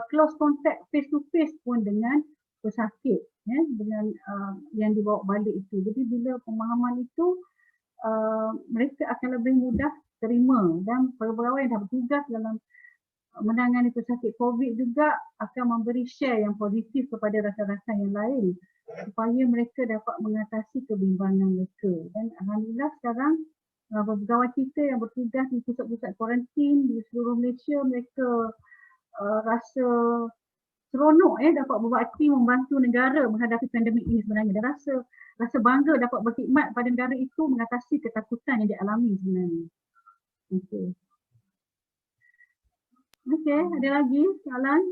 [SPEAKER 3] close contact face to face pun dengan pesakit ya, dengan yang dibawa balik itu. Jadi bila pemahaman itu mereka akan lebih mudah terima, dan pegawai yang dah bertugas dalam menangani pesakit COVID juga akan memberi share yang positif kepada rakan-rakan yang lain supaya mereka dapat mengatasi kebimbangan mereka. Dan alhamdulillah sekarang pegawai kita yang bertugas di pusat-pusat kuarantin di seluruh Malaysia, mereka rasa seronok dapat berbakti membantu negara menghadapi pandemik ini sebenarnya, dan rasa bangga dapat berkhidmat pada negara itu mengatasi ketakutan yang dialami sebenarnya. Okey, ada lagi soalan?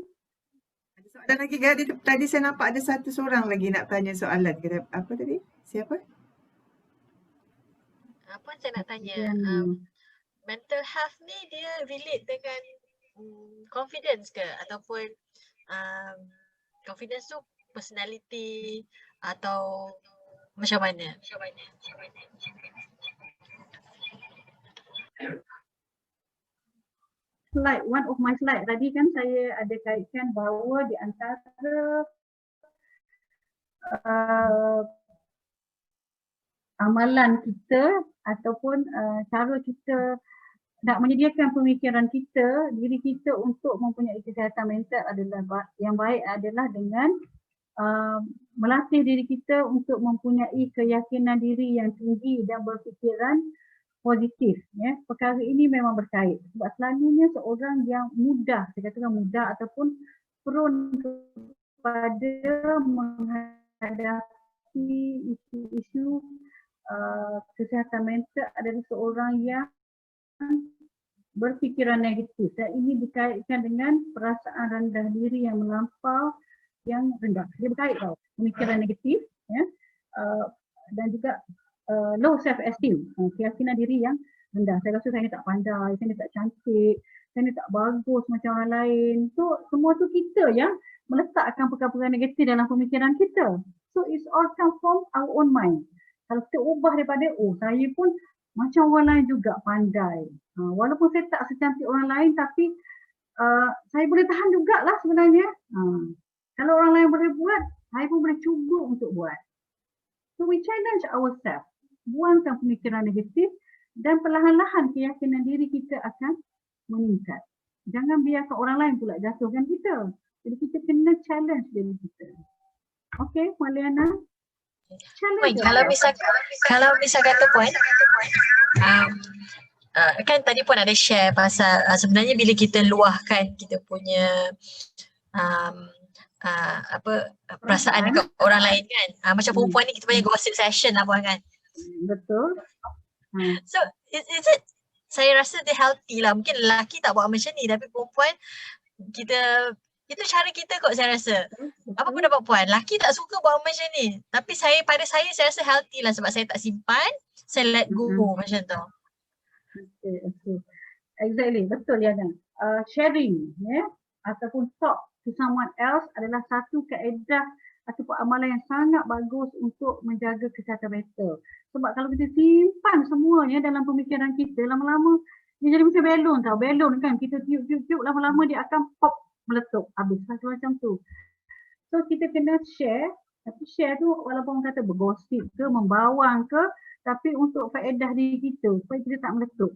[SPEAKER 1] Ada soalan lagi ke? Tadi saya nampak ada seorang lagi nak tanya soalan. Apa tadi? Siapa?
[SPEAKER 7] Apa saya nak tanya, mental health ni dia relate dengan confidence ke, ataupun confidence tu personality atau macam mana?
[SPEAKER 3] Slide, one of my slide tadi kan saya ada kaitkan bahawa di antara amalan kita ataupun cara kita nak menyediakan pemikiran kita, diri kita untuk mempunyai kesihatan mental adalah yang baik adalah dengan melatih diri kita untuk mempunyai keyakinan diri yang tinggi dan berfikiran positif. Ya. Perkara ini memang berkait sebab selalunya seorang yang mudah, saya katakan mudah ataupun prone kepada menghadapi isu-isu kesihatan mental adalah seorang yang berfikiran negatif. Dan ini dikaitkan dengan perasaan rendah diri yang melampau, yang rendah. Dia berkait tau, pemikiran negatif, ya, dan juga low self esteem, keyakinan diri yang rendah. Saya rasa saya ni tak pandai, saya ni tak cantik, saya ni tak bagus macam orang lain. So semua tu kita yang meletakkan perkara-perkara negatif dalam pemikiran kita. So it's all come from our own mind. Kalau kita ubah daripada, oh saya pun macam orang lain juga pandai. Walaupun saya tak secantik orang lain, tapi saya boleh tahan jugalah sebenarnya. Kalau orang lain boleh buat, saya pun boleh cuba untuk buat. So we challenge ourselves. Buangkan pemikiran negatif dan perlahan-lahan keyakinan diri kita akan meningkat. Jangan biarkan orang lain pula jatuhkan kita. Jadi kita kena challenge diri kita. Okay, Maliana?
[SPEAKER 7] Puan, kalau misal kata Puan, kan tadi Puan ada share pasal sebenarnya bila kita luahkan kita punya perasaan dekat orang lain kan, macam perempuan ni kita banyak gossip session lah Puan kan.
[SPEAKER 3] Betul.
[SPEAKER 7] So is it, saya rasa dia healthy lah. Mungkin lelaki tak buat macam ni, tapi perempuan kita, itu cara kita kot saya rasa. Apa pendapat Puan? Lelaki tak suka buat macam ni, tapi pada saya rasa healthy lah sebab saya tak simpan, saya let go macam tu.
[SPEAKER 3] Okay. Exactly, betul Yana. Sharing, ataupun talk to someone else adalah satu kaedah ataupun amalan yang sangat bagus untuk menjaga kesihatan mental. Sebab kalau kita simpan semuanya dalam pemikiran kita, lama-lama dia jadi macam balon tau. Balon kan, kita tiup-tiup, lama-lama dia akan pop, meletup, habis macam tu. So kita kena share, tapi share tu walaupun orang kata bergosip ke, membawang ke, tapi untuk faedah diri kita, supaya kita tak meletup.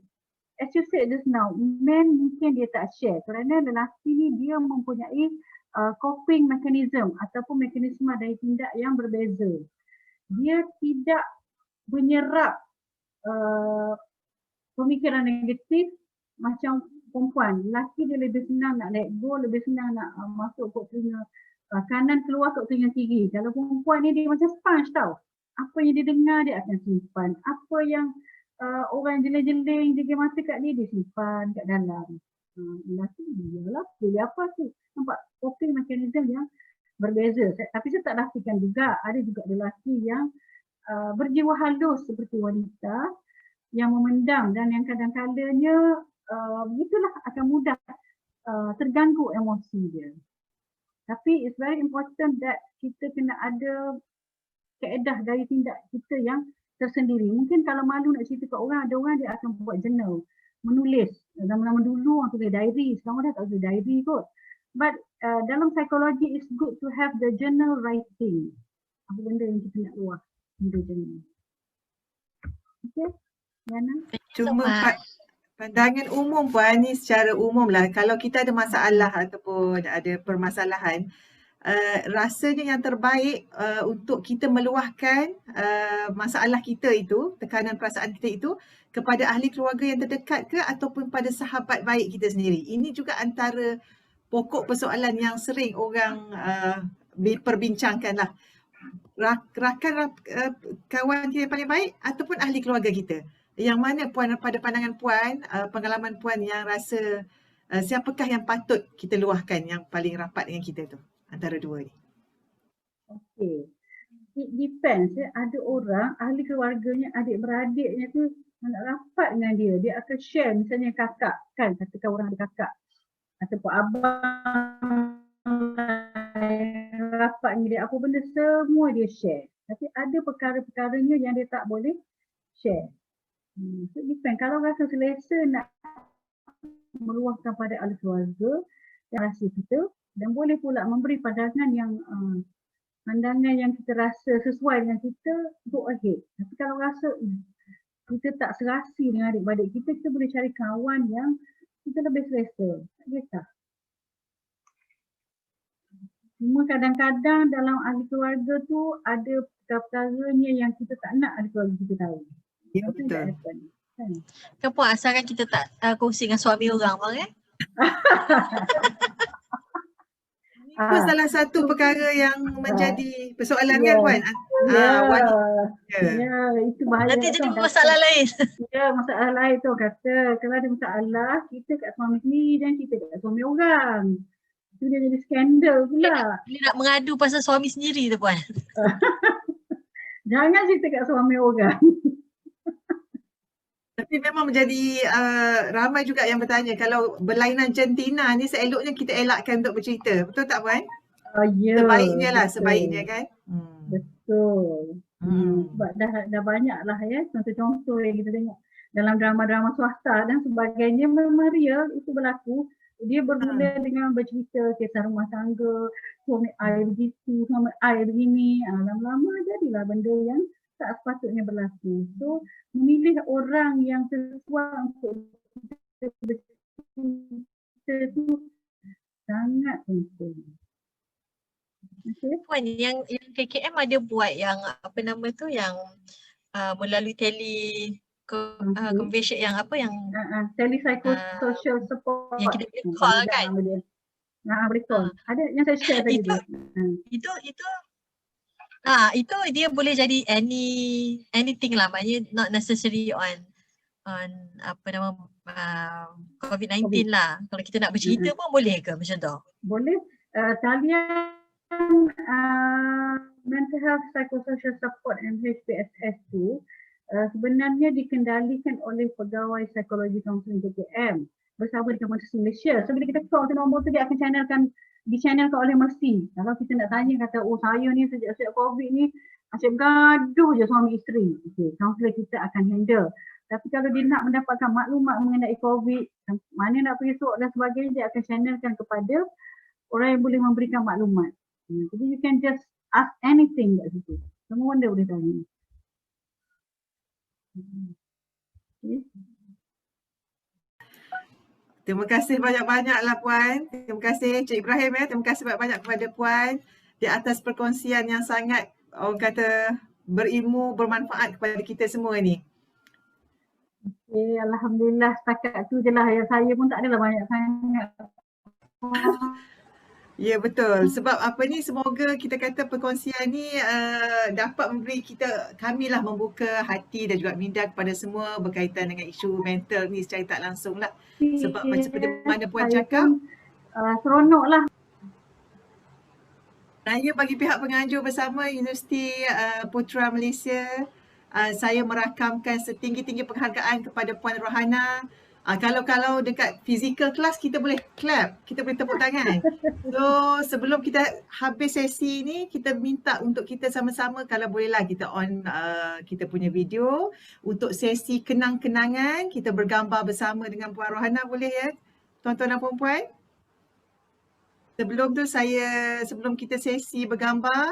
[SPEAKER 3] As you said just now, men mungkin dia tak share kerana lelaki ni dia mempunyai coping mechanism ataupun mekanisme dari tindak yang berbeza. Dia tidak menyerap pemikiran negatif macam perempuan. Lelaki dia lebih senang nak let go, lebih senang nak masuk kot telinga kanan, keluar kot telinga kiri. Kalau perempuan ni dia macam sponge tau. Apa yang dia dengar dia akan simpan. Apa yang orang jeling-jeling jaga mata kat dia simpan kat dalam. Lelaki dia pilih apa tu. Nampak coping mechanism yang berbeza. Tapi saya tak nafikan juga, ada juga lelaki yang berjiwa halus seperti wanita yang memendam dan yang kadang-kadangnya itulah akan mudah terganggu emosi dia. Tapi it's very important that kita kena ada kaedah dari tindak kita yang tersendiri. Mungkin kalau malu nak cerita kat orang, ada orang dia akan buat journal, menulis. Zaman-zaman dulu orang tulis diary, sekarang dah tak tulis diary kot. But dalam psikologi it's good to have the journal writing. Apa benda yang kita nak luah benda journal. Okay, Yana?
[SPEAKER 1] Cuma pandangan umum Puan ni secara umum lah, kalau kita ada masalah ataupun ada permasalahan, rasanya yang terbaik untuk kita meluahkan masalah kita itu, tekanan perasaan kita itu kepada ahli keluarga yang terdekat ke ataupun pada sahabat baik kita sendiri. Ini juga antara pokok persoalan yang sering orang perbincangkan lah. Rakan kawan kita yang paling baik ataupun ahli keluarga kita. Yang mana Puan, pada pandangan Puan, pengalaman Puan yang rasa siapakah yang patut kita luahkan yang paling rapat dengan kita tu antara dua ni?
[SPEAKER 3] Okay. It depends. Ada orang ahli keluarganya, adik-beradiknya tu nak rapat dengan dia. Dia akan share, misalnya kakak kan, katakan orang ada kakak ataupun abang rapat dengan dia, apa benda semua dia share. Tapi ada perkara-perkaranya yang dia tak boleh share. So depend. Kalau rasa selesa nak meluahkan pada ahli keluarga yang rahsia kita, dan boleh pula memberi pandangan yang kita rasa sesuai dengan kita, go ahead. Tapi kalau rasa kita tak serasi dengan adik-beradik kita, kita boleh cari kawan yang kita lebih selesa. Tak kisah. Cuma kadang-kadang dalam ahli keluarga tu ada perkara-perkaranya yang kita tak nak ahli keluarga kita tahu.
[SPEAKER 1] Ya, betul.
[SPEAKER 7] Kan Puan, asalkan kita tak kongsi dengan suami orang bang
[SPEAKER 1] Itu salah satu perkara yang menjadi persoalan
[SPEAKER 3] Ya.
[SPEAKER 1] kan Puan?
[SPEAKER 3] Ya, itu bahaya.
[SPEAKER 7] Nanti jadi
[SPEAKER 3] tu,
[SPEAKER 7] masalah lain.
[SPEAKER 3] Ya, masalah lain tu kata kalau ada masalah kita kat suami sendiri dan kita kat suami orang. Itu dia jadi skandal pula.
[SPEAKER 7] Boleh nak mengadu pasal suami sendiri tu Puan.
[SPEAKER 3] Jangan cerita kat suami orang.
[SPEAKER 1] Tapi memang menjadi ramai juga yang bertanya kalau berlainan jantina ni seeloknya kita elakkan untuk bercerita. Betul tak Puan?
[SPEAKER 3] Ya,
[SPEAKER 1] Sebaiknya lah,
[SPEAKER 3] betul.
[SPEAKER 1] sebaiknya kan?
[SPEAKER 3] Betul. Sebab dah banyak lah ya contoh-contoh yang kita tengok dalam drama-drama swasta dan sebagainya memang real itu berlaku. Dia bermula dengan bercerita kisah rumah tangga, suami I begitu, suami I begini. Lama-lama jadilah benda yang tak sepatutnya berlaku. So, memilih orang yang sesuai untuk kita bercerita itu sangat penting. Okay.
[SPEAKER 7] Puan, yang KKM ada buat yang apa nama tu yang melalui convention yang apa yang
[SPEAKER 3] Tele-psychosocial support
[SPEAKER 7] yang kita boleh call kan?
[SPEAKER 3] Boleh call. Ada yang saya share tadi tu.
[SPEAKER 7] Itu dia boleh jadi anything lah, maknanya not necessary on apa nama COVID-19 lah. Kalau kita nak bercerita pun boleh ke macam tu?
[SPEAKER 3] Boleh. Talian mental health psychosocial support MHPSS tu sebenarnya dikendalikan oleh pegawai psikologi kaunseling KKM bersama dengan Mercy Malaysia. So bila kita call tu nombor tu dia akan dichannelkan oleh Mercy. Kalau kita nak tanya kata saya ni sejak COVID ni asyik gaduh je suami isteri. Okey, kaunselor kita akan handle. Tapi kalau dia nak mendapatkan maklumat mengenai COVID, mana nak pergi esok dan sebagainya, dia akan channelkan kepada orang yang boleh memberikan maklumat. Jadi you can just ask anything kat situ. Semua benda boleh tanya. Okay.
[SPEAKER 1] Terima kasih banyak-banyaklah Puan. Terima kasih Cik Ibrahim ya. Terima kasih banyak-banyak kepada Puan di atas perkongsian yang sangat orang kata berilmu, bermanfaat kepada kita semua ni.
[SPEAKER 3] Okay, Alhamdulillah setakat tu je lah. Ya, saya pun tak adalah banyak sangat.
[SPEAKER 1] Ya betul. Sebab apa ni semoga kita kata perkongsian ni dapat memberi kamilah membuka hati dan juga minda kepada semua berkaitan dengan isu mental ni secara tak langsung lah. Sebab macam seperti mana Puan cakap.
[SPEAKER 3] Seronok lah.
[SPEAKER 1] Saya bagi pihak penganjur bersama Universiti Putra Malaysia, saya merakamkan setinggi-tinggi penghargaan kepada Puan Rohana. Kalau dekat physical class kita boleh clap, kita boleh tepuk tangan. So sebelum kita habis sesi ni kita minta untuk kita sama-sama kalau bolehlah kita on kita punya video untuk sesi kenang-kenangan, kita bergambar bersama dengan Puan Rohana, boleh ya tuan-tuan dan puan-puan? Sebelum kita sesi bergambar,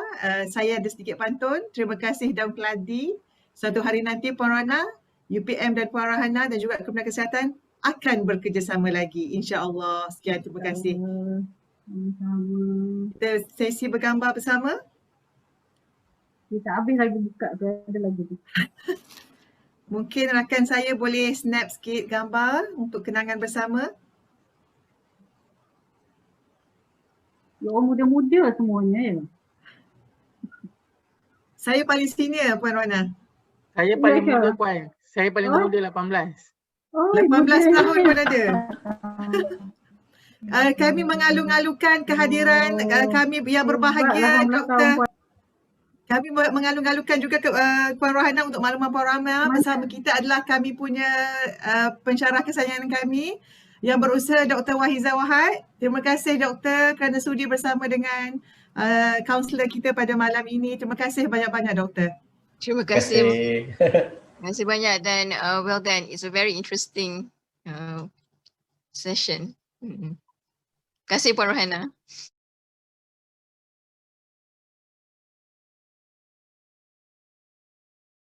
[SPEAKER 1] saya ada sedikit pantun. Terima kasih Daun Keladi. Suatu hari nanti Puan Rohana, UPM dan Puan Rohana dan juga Kementerian Kesihatan akan bekerjasama lagi, insya-Allah. Sekian, terima kasih. Kita sesi bergambar bersama.
[SPEAKER 3] Kita habis lagi buka tu, ada lagi tu.
[SPEAKER 1] Mungkin rakan saya boleh snap sikit gambar untuk kenangan bersama.
[SPEAKER 3] Orang muda-muda semuanya ya.
[SPEAKER 1] Saya paling senior Puan Rohana.
[SPEAKER 8] Saya paling muda Puan. Saya paling muda 18.
[SPEAKER 1] 18 tahun pun ada. Kami mengalung-alungkan kehadiran kami yang berbahagia Doktor. Kami mengalung-alungkan juga Puan Rohana untuk makluman Puan Rohana. Bersama kita adalah kami punya pensyarah kesayangan kami yang berusaha Dr. Wahiza Wahad. Terima kasih Doktor kerana sudi bersama dengan kaunselor kita pada malam ini. Terima kasih banyak-banyak Doktor.
[SPEAKER 5] Terima kasih. Terima kasih banyak dan well done. It's a very interesting session. Terima kasih Puan Rohana.